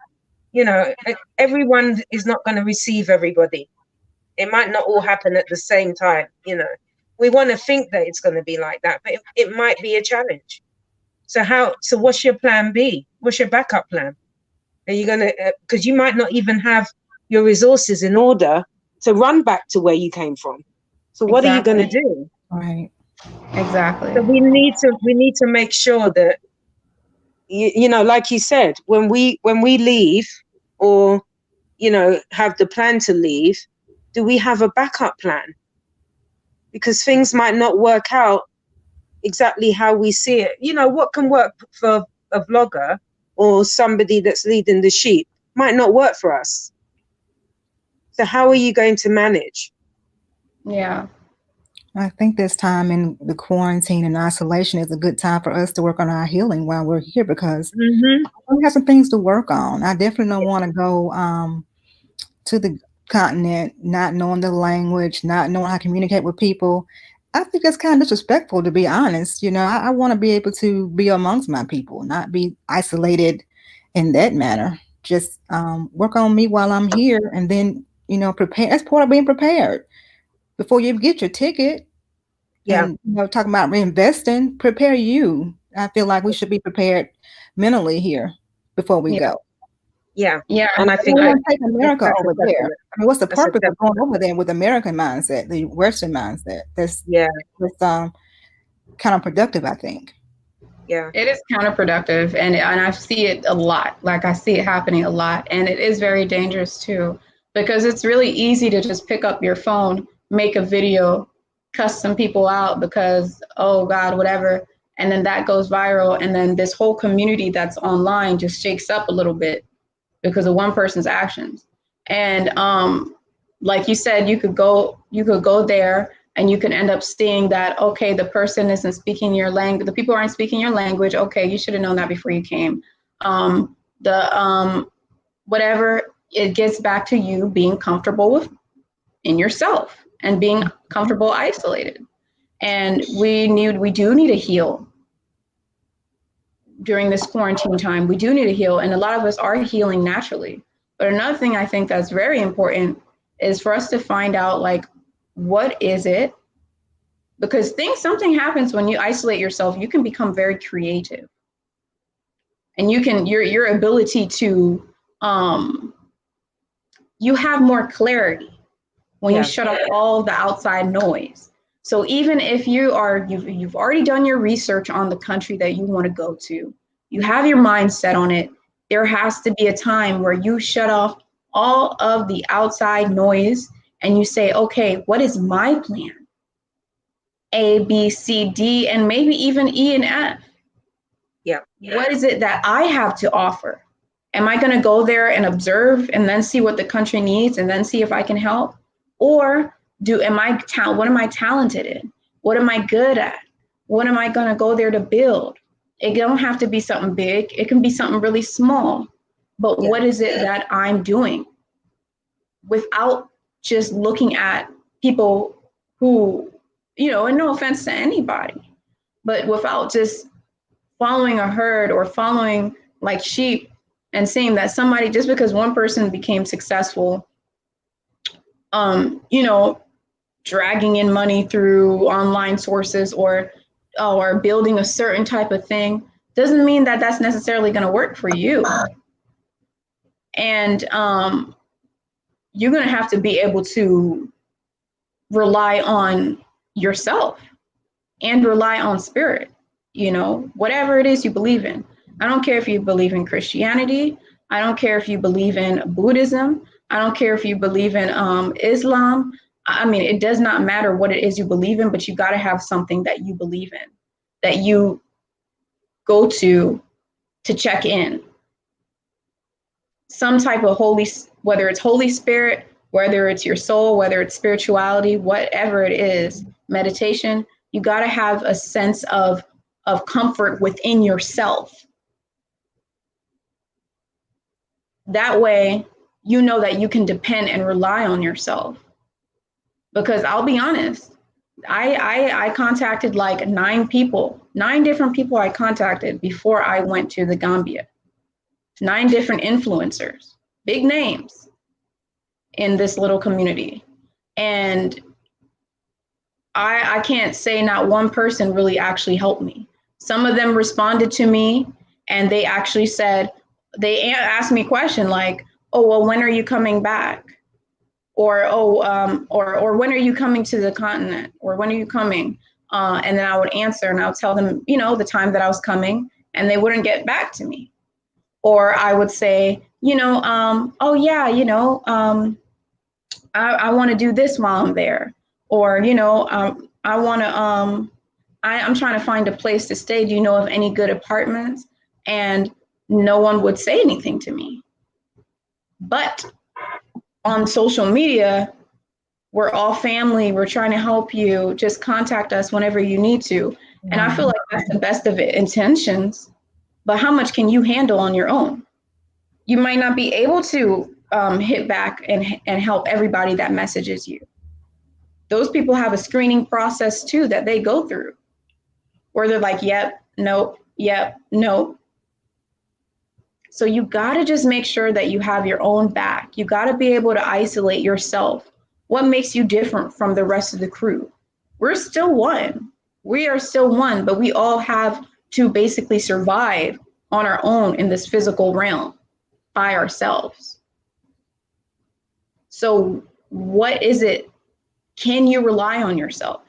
Speaker 3: You know, everyone is not going to receive everybody. It might not all happen at the same time. You know, we want to think that it's going to be like that, but it might be a challenge. So what's your plan B? What's your backup plan? Are you going to, because you might not even have your resources in order to run back to where you came from. So what are you going to do?
Speaker 2: Right.
Speaker 1: Exactly.
Speaker 3: So we need to make sure that, you know, like you said, when we leave, or, you know, have the plan to leave, do we have a backup plan? Because things might not work out exactly how we see it. You know, what can work for a vlogger or somebody that's leading the sheep might not work for us. So how are you going to manage?
Speaker 1: Yeah.
Speaker 2: I think this time in the quarantine and isolation is a good time for us to work on our healing while we're here, because we have some things to work on. I definitely don't want to go to the continent not knowing the language, not knowing how to communicate with people. I think that's kind of disrespectful, to be honest. You know, I want to be able to be amongst my people, not be isolated in that manner. Just work on me while I'm here, and then, you know, prepare. That's part of being prepared before you get your ticket.
Speaker 3: Yeah.
Speaker 2: And, you know, talking about reinvesting, prepare you. I feel like we should be prepared mentally here before we go.
Speaker 3: Yeah.
Speaker 1: Yeah.
Speaker 3: And I think
Speaker 2: we want to take America
Speaker 3: that's
Speaker 2: over there. I mean, what's the
Speaker 3: That's a
Speaker 2: purpose of going
Speaker 3: definite.
Speaker 2: over there with American mindset, the Western mindset? That's
Speaker 3: Yeah.
Speaker 2: counterproductive, I think.
Speaker 3: Yeah.
Speaker 1: It is counterproductive, and I see it a lot. Like, I see it happening a lot, and it is very dangerous too, because it's really easy to just pick up your phone, make a video, cuss some people out because, oh God, whatever, and then that goes viral, and then this whole community that's online just shakes up a little bit because of one person's actions. And like you said, you could go there, and you can end up seeing that, okay, the person isn't speaking your language, the people aren't speaking your language. Okay, you should have known that before you came. Whatever, it gets back to you being comfortable in yourself and being comfortable isolated. And we do need to heal during this quarantine time. We do need to heal, and a lot of us are healing naturally. But another thing I think that's very important is for us to find out, like, what is it? Because something happens when you isolate yourself. You can become very creative, and you can your ability to you have more clarity when you shut off all the outside noise. So even if you've already done your research on the country that you want to go to, you have your mind set on it, there has to be a time where you shut off all of the outside noise and you say, okay, what is my plan? A, B, C, D, and maybe even E and F.
Speaker 3: Yeah.
Speaker 1: What is it that I have to offer? Am I going to go there and observe and then see what the country needs and then see if I can help? Or what am I talented in? What am I good at? What am I going to go there to build? It don't have to be something big. It can be something really small. But what is it that I'm doing, without just looking at people who, you know, and no offense to anybody, but without just following a herd or following like sheep and seeing that somebody, just because one person became successful, you know, dragging in money through online sources or building a certain type of thing, doesn't mean that that's necessarily going to work for you. And you're going to have to be able to rely on yourself and rely on spirit, you know, whatever it is you believe in. I don't care if you believe in Christianity. I don't care if you believe in Buddhism. I don't care if you believe in Islam. I mean, it does not matter what it is you believe in, but you got to have something that you believe in, that you go to check in. Some type of whether it's Holy Spirit, whether it's your soul, whether it's spirituality, whatever it is, meditation, you got to have a sense of comfort within yourself. That way, you know that you can depend and rely on yourself. Because I'll be honest, I contacted like 9 different people I contacted before I went to the Gambia. 9 different influencers, big names in this little community. And I can't say not one person really actually helped me. Some of them responded to me and they actually said, they asked me a question like, oh, well, when are you coming back? Or, or when are you coming to the continent? Or when are you coming? And then I would answer and I would tell them, the time that I was coming, and they wouldn't get back to me. Or I would say, oh yeah, I want to do this while I'm there. Or, I want to, I'm trying to find a place to stay. Do you know of any good apartments? And no one would say anything to me. But on social media, we're all family. We're trying to help you. Just contact us whenever you need to. And I feel like that's the best of intentions. But how much can you handle on your own? You might not be able to hit back and help everybody that messages you. Those people have a screening process too that they go through, where they're like, yep, nope, yep, nope. So you got to just make sure that you have your own back. You got to be able to isolate yourself. What makes you different from the rest of the crew? We're still one. We are still one, but we all have to basically survive on our own in this physical realm by ourselves. So what is it? Can you rely on yourself?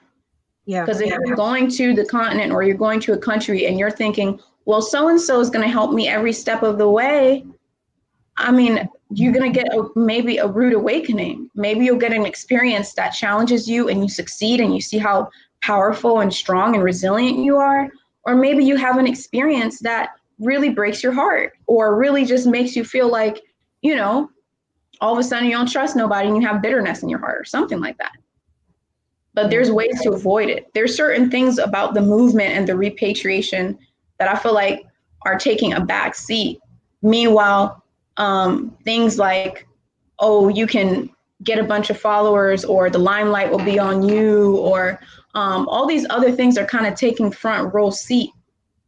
Speaker 3: Yeah.
Speaker 1: Because if you're going to the continent or you're going to a country and you're thinking, well, so-and-so is going to help me every step of the way, I mean, you're going to get maybe a rude awakening. Maybe you'll get an experience that challenges you and you succeed and you see how powerful and strong and resilient you are. Or maybe you have an experience that really breaks your heart or really just makes you feel like, all of a sudden you don't trust nobody and you have bitterness in your heart or something like that. But there's ways to avoid it. There's certain things about the movement and the repatriation that I feel like are taking a back seat. Meanwhile, things like, oh, you can get a bunch of followers or the limelight will be on you, or all these other things are kind of taking front row seat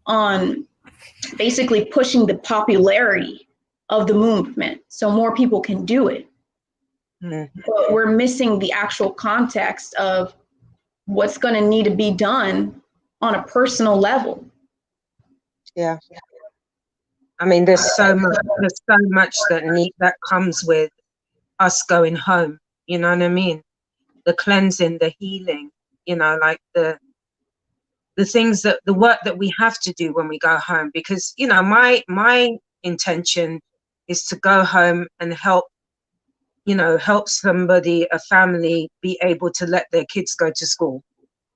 Speaker 1: on basically pushing the popularity of the movement so more people can do it. But we're missing the actual context of what's going to need to be done on a personal level.
Speaker 3: Yeah. I mean, there's so much that comes with us going home. You know what I mean? The cleansing, the healing. Like the things the work that we have to do when we go home. Because my intention is to go home and help somebody, a family, be able to let their kids go to school.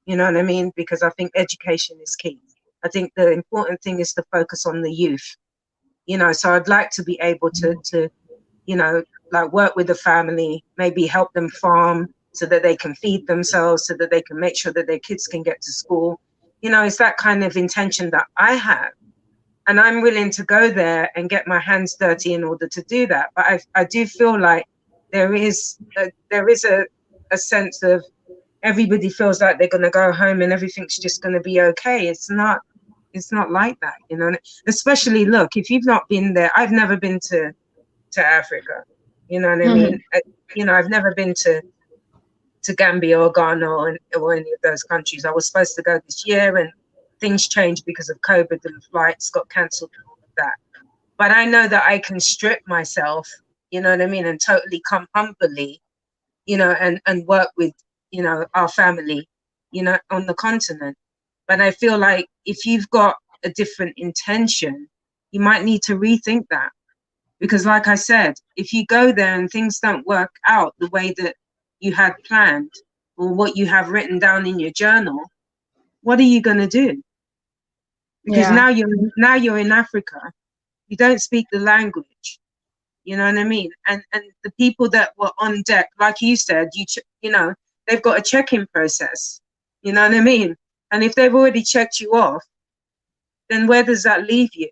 Speaker 3: You know what I mean? Because I think education is key. I think the important thing is to focus on the youth. So I'd like to be able to like work with the family, maybe help them farm so that they can feed themselves, so that they can make sure that their kids can get to school. It's that kind of intention that I have. And I'm willing to go there and get my hands dirty in order to do that. But I do feel like there is a sense of everybody feels like they're going to go home and everything's just going to be okay. It's not like that, especially look, if you've not been there. I've never been to Africa, you know what I mean? I've never been to Gambia or Ghana or any of those countries. I was supposed to go this year and things changed because of COVID and flights got cancelled and all of that. But I know that I can strip myself, you know what I mean, and totally come humbly, and work with, our family, on the continent. But I feel like if you've got a different intention, you might need to rethink that. Because like I said, if you go there and things don't work out the way that you had planned or what you have written down in your journal, what are you going to do? Because now you're in Africa. You don't speak the language. You know what I mean? And the people that were on deck, like you said, they've got a check-in process. You know what I mean? And if they've already checked you off, then where does that leave you?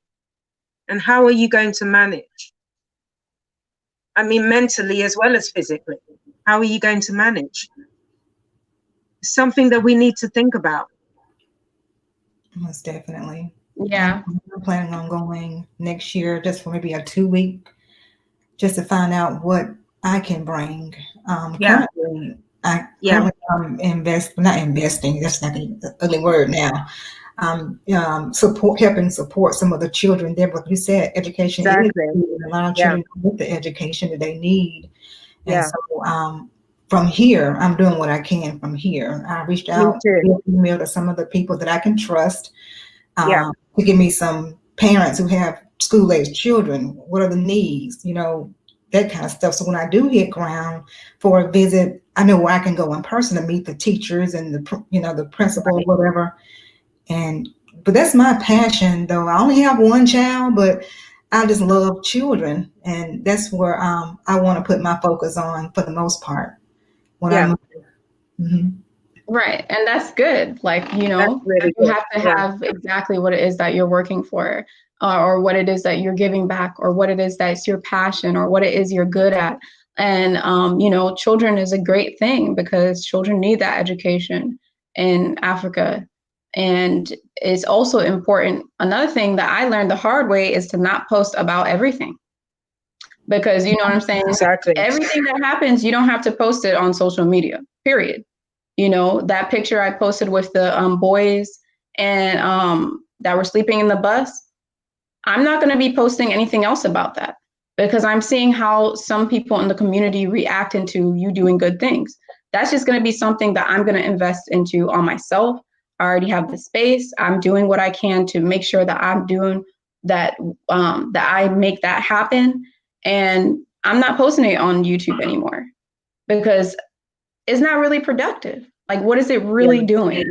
Speaker 3: And how are you going to manage? I mean, mentally as well as physically. How are you going to manage? something that we need to think about.
Speaker 2: Most definitely.
Speaker 1: Yeah.
Speaker 2: I'm planning on going next year just for maybe a 2-week, just to find out what I can bring.
Speaker 3: Yeah.
Speaker 2: Currently, I
Speaker 3: Yeah.
Speaker 2: not investing. That's not the ugly word now. Helping support some of the children there. But you said education is
Speaker 3: Exactly.
Speaker 2: key, and a lot of
Speaker 3: Yeah.
Speaker 2: children don't get the education that they need. And
Speaker 3: Yeah.
Speaker 2: so from here, I'm doing what I can from here. I reached
Speaker 3: Me
Speaker 2: out
Speaker 3: too.
Speaker 2: via email to some of the people that I can trust
Speaker 3: Yeah.
Speaker 2: to give me some parents who have school-aged children. What are the needs? That kind of stuff. So when I do hit ground for a visit, I know where I can go in person to meet the teachers and the principal or whatever. But that's my passion, though. I only have one child, but I just love children, and that's where I want to put my focus on for the most part when I
Speaker 3: Yeah.
Speaker 2: move. Mhm.
Speaker 1: Right. And that's good. Like,
Speaker 3: That's really
Speaker 1: you
Speaker 3: good.
Speaker 1: have to
Speaker 3: Yeah.
Speaker 1: have exactly what it is that you're working for, or what it is that you're giving back, or what it is that's your passion, or what it is you're good at. And, children is a great thing because children need that education in Africa. And it's also important. Another thing that I learned the hard way is to not post about everything. Because you know what I'm saying?
Speaker 3: Exactly.
Speaker 1: Everything that happens, you don't have to post it on social media, period. That picture I posted with the boys and that were sleeping in the bus, I'm not going to be posting anything else about that because I'm seeing how some people in the community react into you doing good things. That's just going to be something that I'm going to invest into on myself. I already have the space. I'm doing what I can to make sure that I'm doing that, that I make that happen. And I'm not posting it on YouTube anymore because it's not really productive. Like, what is it really doing?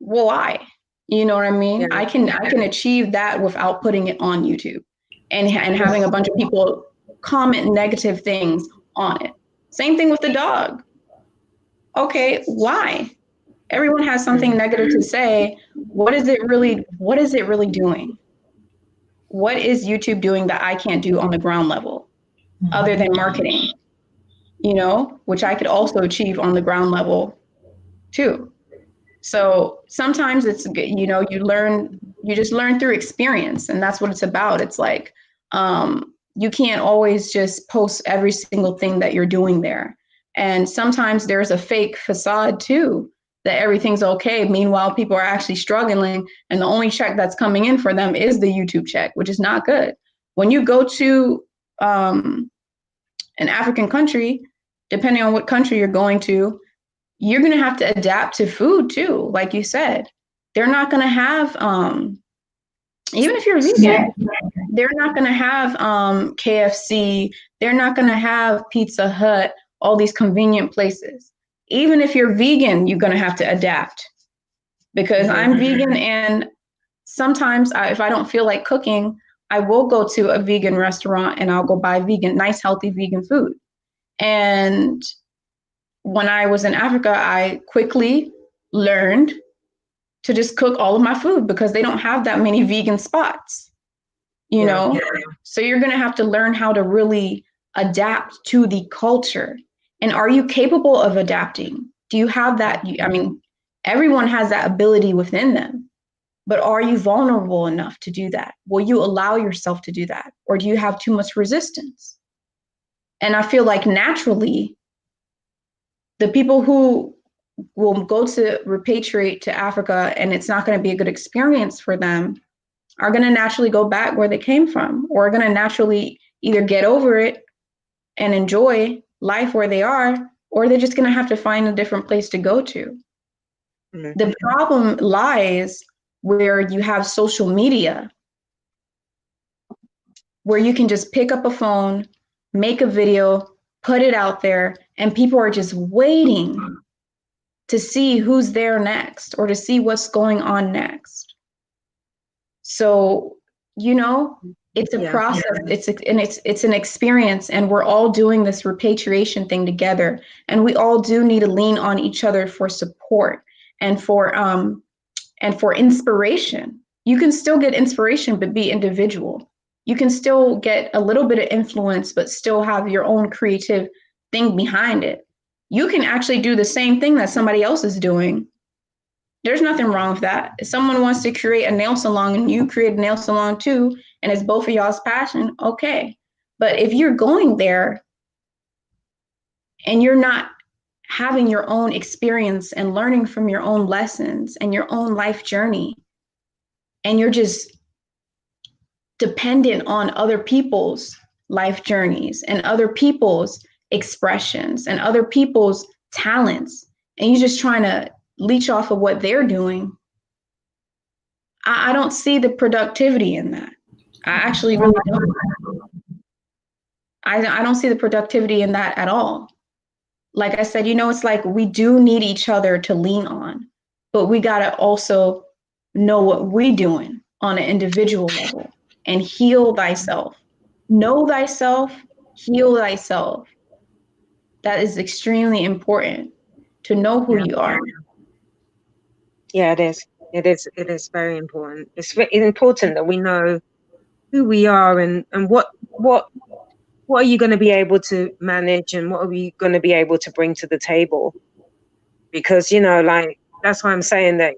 Speaker 1: Well, why? You know what I mean?
Speaker 3: Yeah.
Speaker 1: I can achieve that without putting it on YouTube and having a bunch of people comment negative things on it. Same thing with the dog. Okay, why? Everyone has something negative to say. What is it really doing? What is YouTube doing that I can't do on the ground level other than marketing? Which I could also achieve on the ground level too. So sometimes it's, you just learn through experience, and that's what it's about. It's like, you can't always just post every single thing that you're doing there. And sometimes there's a fake facade too, that everything's okay. Meanwhile, people are actually struggling, and the only check that's coming in for them is the YouTube check, which is not good. When you go to an African country, depending on what country you're going to, you're going to have to adapt to food too. Like you said, they're not going to have, even if you're vegan, they're not going to have KFC. They're not going to have Pizza Hut, all these convenient places. Even if you're vegan, you're going to have to adapt because I'm vegan. And sometimes if I don't feel like cooking, I will go to a vegan restaurant and I'll go buy nice, healthy vegan food. And when I was in Africa, I quickly learned to just cook all of my food because they don't have that many vegan spots, So you're going to have to learn how to really adapt to the culture. And are you capable of adapting? Do you have that? Everyone has that ability within them, but are you vulnerable enough to do that? Will you allow yourself to do that? Or do you have too much resistance? And I feel like naturally, the people who will go to repatriate to Africa and it's not going to be a good experience for them are going to naturally go back where they came from, or are going to naturally either get over it and enjoy life where they are, or they're just going to have to find a different place to go to. Mm-hmm. The problem lies where you have social media, where you can just pick up a phone, make a video, put it out there, and people are just waiting to see who's there next or to see what's going on next. So, it's a process. It's an experience, and we're all doing this repatriation thing together. And we all do need to lean on each other for support and for inspiration. You can still get inspiration, but be individual. You can still get a little bit of influence, but still have your own creative thing behind it. You can actually do the same thing that somebody else is doing. There's nothing wrong with that. If someone wants to create a nail salon and you create a nail salon too, and it's both of y'all's passion, okay. But if you're going there and you're not having your own experience and learning from your own lessons and your own life journey, and you're just dependent on other people's life journeys and other people's expressions and other people's talents, and you're just trying to leech off of what they're doing, I don't see the productivity in that. I actually really don't. I don't see the productivity in that at all. Like I said, it's like we do need each other to lean on, but we got to also know what we're doing on an individual level and heal thyself. Know thyself, heal thyself. That is extremely important, to know who you are.
Speaker 3: Yeah, it is. It is very important. It's very important that we know who we are and what are you going to be able to manage and what are we going to be able to bring to the table? Because, like, that's why I'm saying that,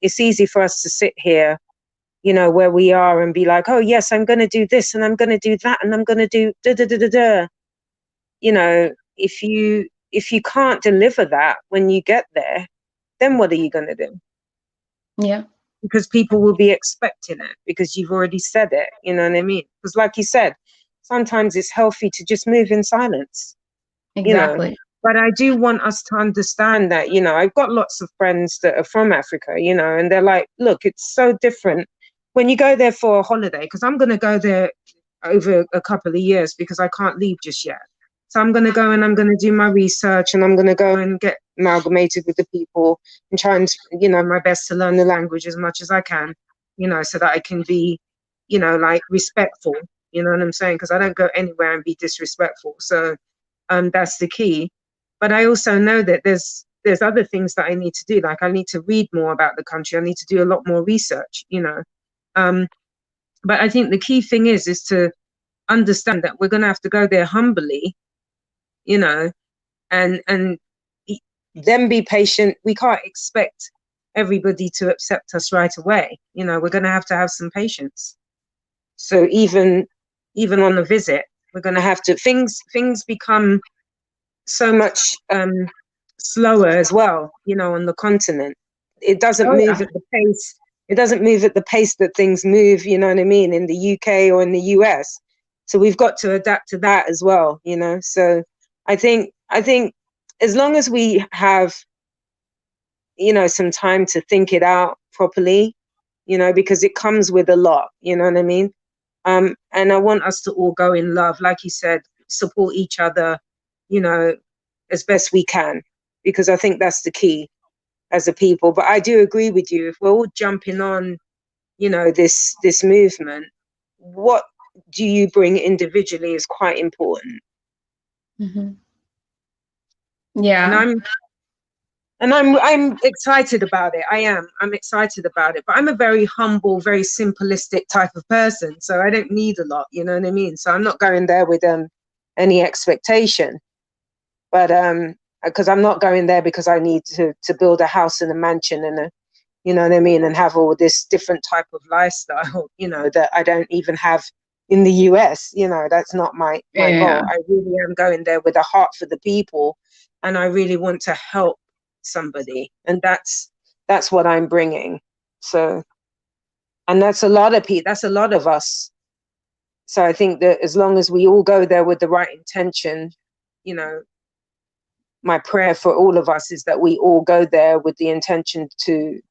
Speaker 3: it's easy for us to sit here, where we are and be like, oh, yes, I'm going to do this and I'm going to do that and I'm going to do da da da da da. If you can't deliver that when you get there, then what are you going to do?
Speaker 1: Yeah.
Speaker 3: Because people will be expecting it because you've already said it. You know what I mean? Because like you said, sometimes it's healthy to just move in silence.
Speaker 1: Exactly.
Speaker 3: But I do want us to understand that, I've got lots of friends that are from Africa, and they're like, look, it's so different when you go there for a holiday, because I'm going to go there over a couple of years because I can't leave just yet. So I'm going to go and I'm going to do my research and I'm going to go and get amalgamated with the people and try and, my best to learn the language as much as I can, so that I can be, like respectful, you know what I'm saying? Because I don't go anywhere and be disrespectful. So that's the key. But I also know that there's other things that I need to do. Like I need to read more about the country. I need to do a lot more research, But I think the key thing is to understand that we're going to have to go there humbly, and then be patient. We can't expect everybody to accept us right away. We're going to have some patience. So even on the visit, we're going to have to, things become so much slower as well, on the continent. It doesn't move at the pace. It doesn't move at the pace that things move, you know what I mean, in the UK or in the US. So we've got to adapt to that as well, So I think as long as we have, some time to think it out properly, because it comes with a lot, you know what I mean? And I want us to all go in love, like you said, support each other, as best we can, because I think that's the key as a people. But I do agree with you. If we're all jumping on, this movement, what do you bring individually is quite important.
Speaker 1: Mm-hmm. Yeah.
Speaker 3: And I'm excited about it. I'm excited about it. But I'm a very humble, very simplistic type of person. So I don't need a lot, you know what I mean? So I'm not going there with any expectation. But because I'm not going there because I need to build a house and a mansion and you know what I mean, and have all this different type of lifestyle, that I don't even have in the US. That's not my goal. I really am going there with a heart for the people, and I really want to help somebody, and that's what I'm bringing. So, and that's a lot of people. That's a lot of us. So I think that as long as we all go there with the right intention, my prayer for all of us is that we all go there with the intention to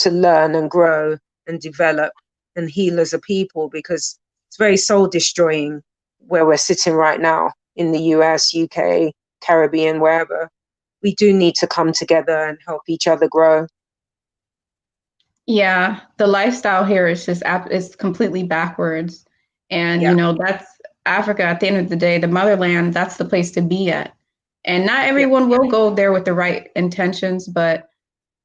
Speaker 3: learn and grow and develop and heal as a people, because it's very soul destroying where we're sitting right now in the US, UK, Caribbean, wherever. We do need to come together and help each other grow.
Speaker 1: Yeah, the lifestyle here is just is completely backwards. And, that's Africa at the end of the day, the motherland, that's the place to be at. And not everyone will go there with the right intentions, but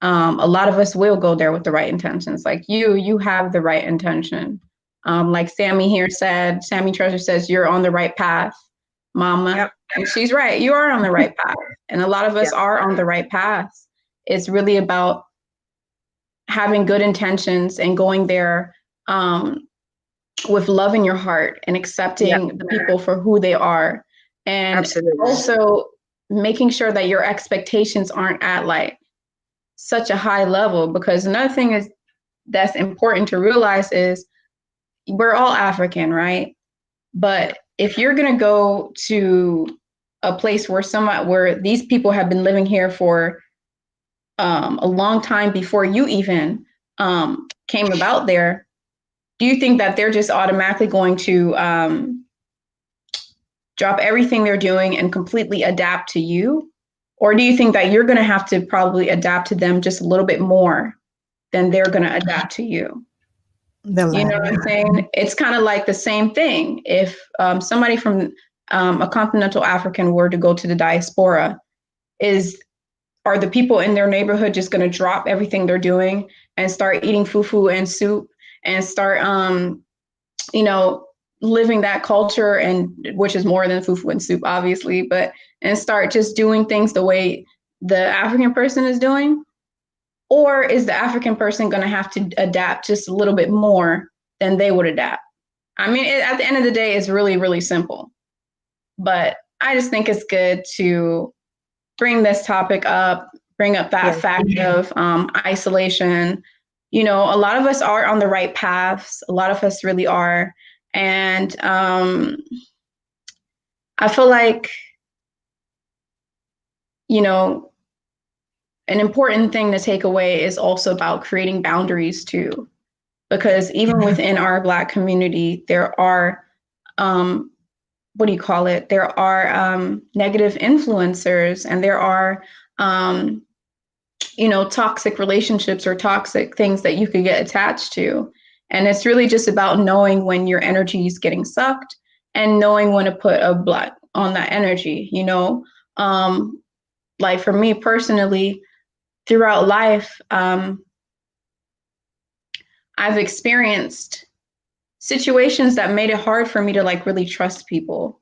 Speaker 1: a lot of us will go there with the right intentions. Like you have the right intention. Like Sammy here said, Sammy Treasure says, you're on the right path, mama. And she's right. You are on the right path. And a lot of us are on the right path. It's really about having good intentions and going there with love in your heart and accepting the people for who they are. And also making sure that your expectations aren't at like such a high level, because another thing is that's important to realize is we're all African, right? But if you're going to go to a place where these people have been living here for a long time before you even came about there, do you think that they're just automatically going to drop everything they're doing and completely adapt to you? Or do you think that you're going to have to probably adapt to them just a little bit more than they're going to adapt to you? You know what I'm saying? It's kind of like the same thing. If somebody from a continental African were to go to the diaspora, are the people in their neighborhood just going to drop everything they're doing and start eating fufu and soup and start, living that culture, and which is more than fufu and soup, obviously, and start just doing things the way the African person is doing? Or is the African person going to have to adapt just a little bit more than they would adapt? I mean, at the end of the day, it's really, really simple. But I just think it's good to bring this topic up, bring up that fact of isolation. You know, a lot of us are on the right paths. A lot of us really are. And I feel like, an important thing to take away is also about creating boundaries too, because even within our Black community, there are, there are negative influencers, and there are, toxic relationships or toxic things that you could get attached to. And it's really just about knowing when your energy is getting sucked and knowing when to put a block on that energy, like for me personally, throughout life, I've experienced situations that made it hard for me to like really trust people.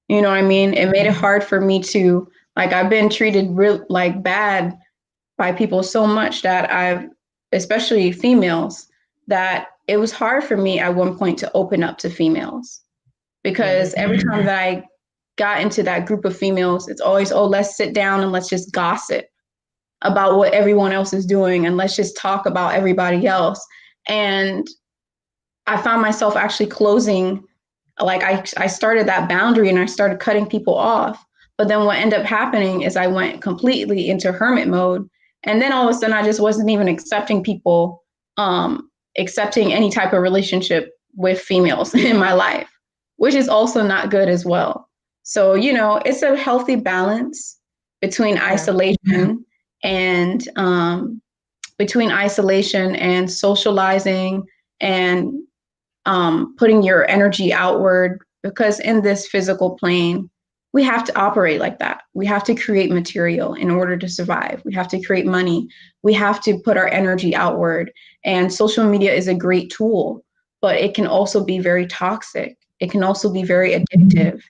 Speaker 1: You know what I mean? It made it hard for me to, like, I've been treated bad by people so much that especially females, that it was hard for me at one point to open up to females, because every time that I got into that group of females, it's always, oh, let's sit down and let's just gossip about what everyone else is doing, and let's just talk about everybody else. And I found myself actually closing, like I started that boundary and I started cutting people off. But then what ended up happening is I went completely into hermit mode. And then all of a sudden I just wasn't even accepting people, accepting any type of relationship with females in my life, which is also not good as well. So, it's a healthy balance between isolation and socializing and putting your energy outward, because in this physical plane, we have to operate like that. We have to create material in order to survive. We have to create money. We have to put our energy outward. And social media is a great tool, but it can also be very toxic. It can also be very addictive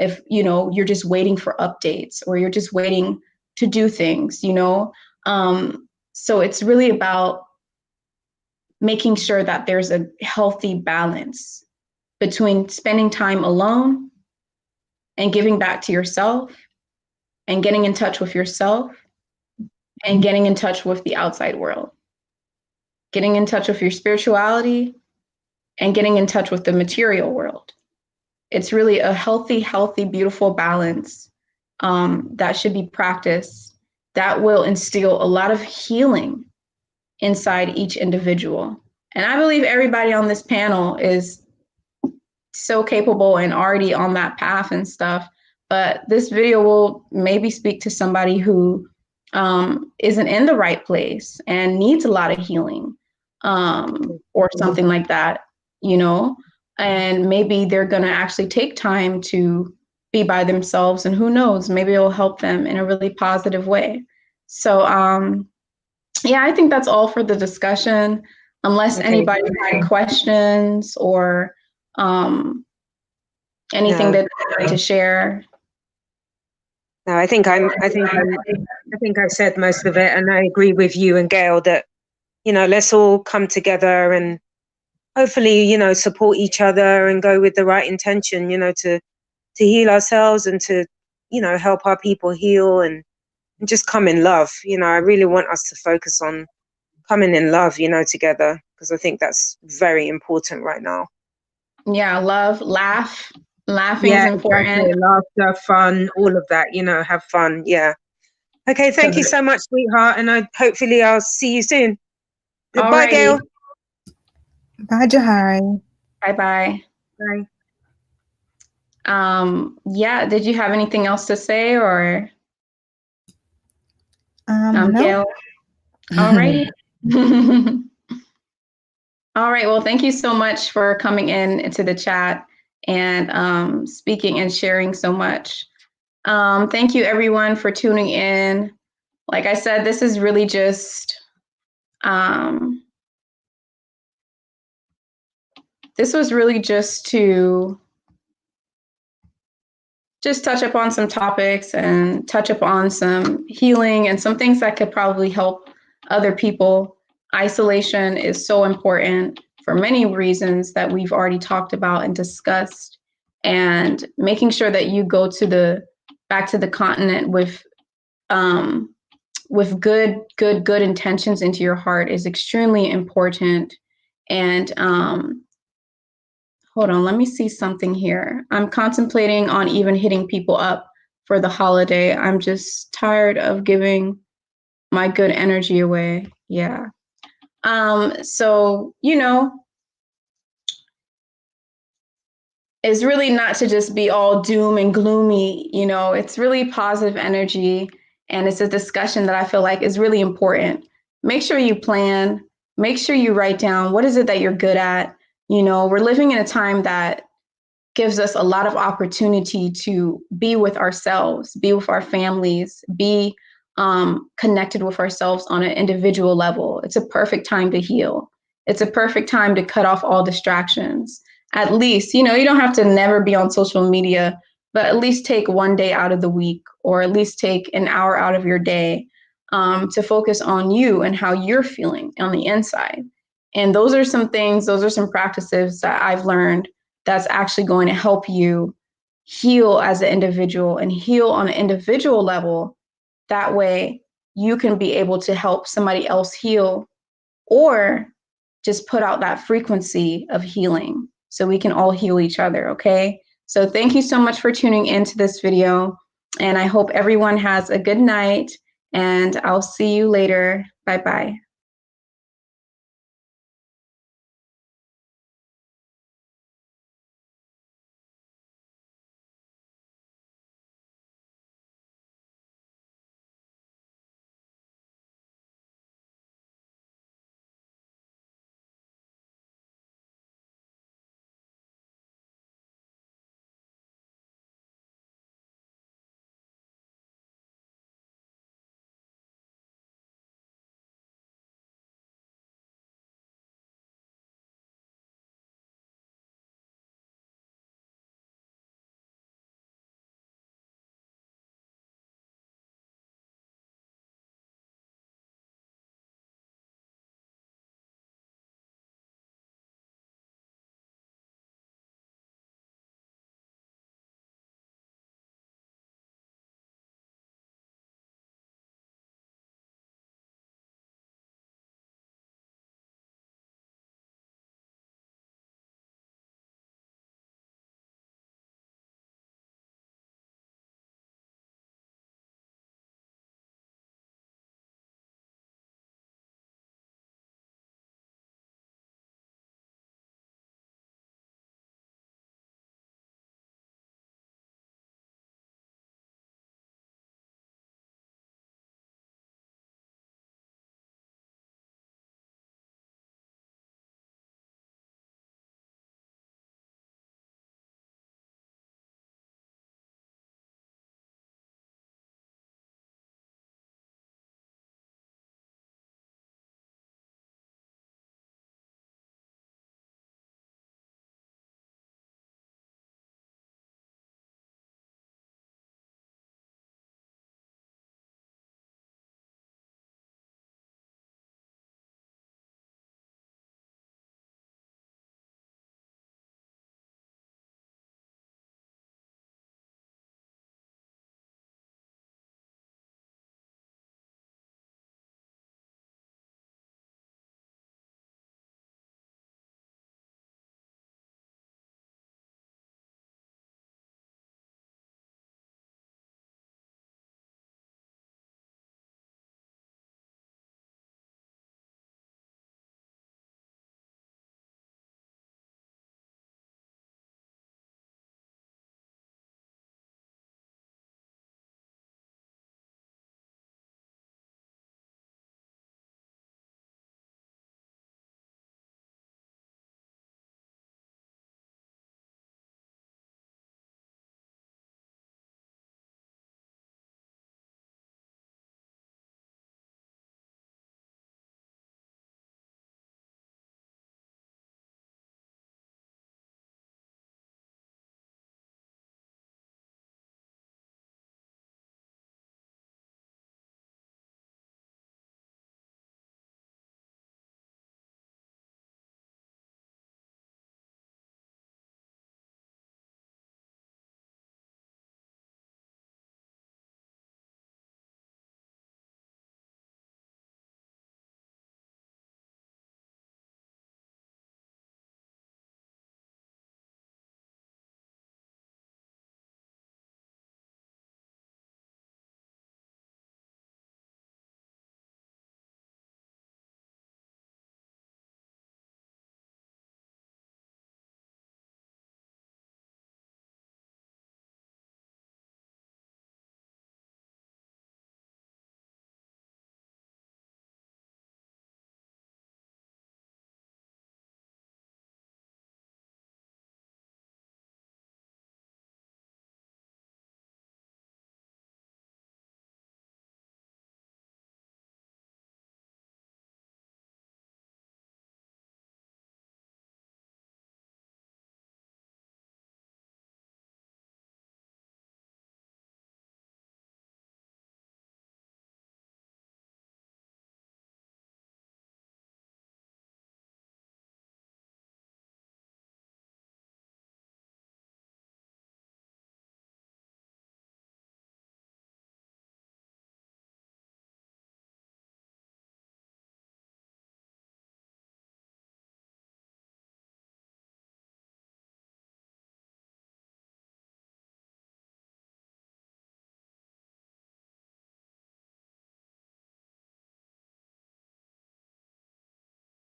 Speaker 1: if, you're just waiting for updates, or you're just waiting to do things, So it's really about making sure that there's a healthy balance between spending time alone and giving back to yourself and getting in touch with yourself and getting in touch with the outside world, getting in touch with your spirituality and getting in touch with the material world. It's really a healthy, beautiful balance that should be practiced, that will instill a lot of healing inside each individual. And I believe everybody on this panel is so capable and already on that path and stuff. But this video will maybe speak to somebody who isn't in the right place and needs a lot of healing, or something like that, and maybe they're going to actually take time to be by themselves, and who knows, maybe it'll help them in a really positive way. So, I think that's all for the discussion, unless anybody had questions or anything that they'd like to share.
Speaker 3: No, I think I said most of it, and I agree with you and Gail that, you know, let's all come together and hopefully, you know, support each other and go with the right intention, you know, to heal ourselves and to, you know, help our people heal and just come in love. You know, I really want us to focus on coming in love, you know, together, because I think that's very important right now.
Speaker 1: Yeah, love, laughing is
Speaker 3: Yeah,
Speaker 1: important.
Speaker 3: exactly. Laughter, fun, all of that, you know, have fun. Yeah. Okay, thank you so much, sweetheart, and hopefully I'll see you soon. Goodbye,
Speaker 1: Alrighty.
Speaker 3: Gail.
Speaker 2: Bye, Jahari.
Speaker 1: Bye-bye.
Speaker 3: Bye.
Speaker 1: Yeah, did you have anything else to say, or
Speaker 2: No.
Speaker 1: Gail? Alrighty. All right, well, thank you so much for coming into the chat and speaking and sharing so much. Thank you everyone for tuning in. Like I said, this is really just this was really just to touch upon some topics and touch upon some healing and some things that could probably help other people. Isolation is so important for many reasons that we've already talked about and discussed, and making sure that you go to back to the continent with good intentions into your heart is extremely important. And hold on, let me see something here. I'm contemplating on even hitting people up for the holiday. I'm just tired of giving my good energy away. Yeah. So, you know, it's really not to just be all doom and gloomy, you know, it's really positive energy. And it's a discussion that I feel like is really important. Make sure you plan, make sure you write down what is it that you're good at. You know, we're living in a time that gives us a lot of opportunity to be with ourselves, be with our families, be connected with ourselves on an individual level. It's a perfect time to heal. It's a perfect time to cut off all distractions. At least, you know, you don't have to never be on social media, but at least take one day out of the week, or at least take an hour out of your day to focus on you and how you're feeling on the inside. And those are some things, those are some practices that I've learned that's actually going to help you heal as an individual and heal on an individual level. That way you can be able to help somebody else heal, or just put out that frequency of healing so we can all heal each other. Okay. So thank you so much for tuning into this video, and I hope everyone has a good night, and I'll see you later. Bye-bye.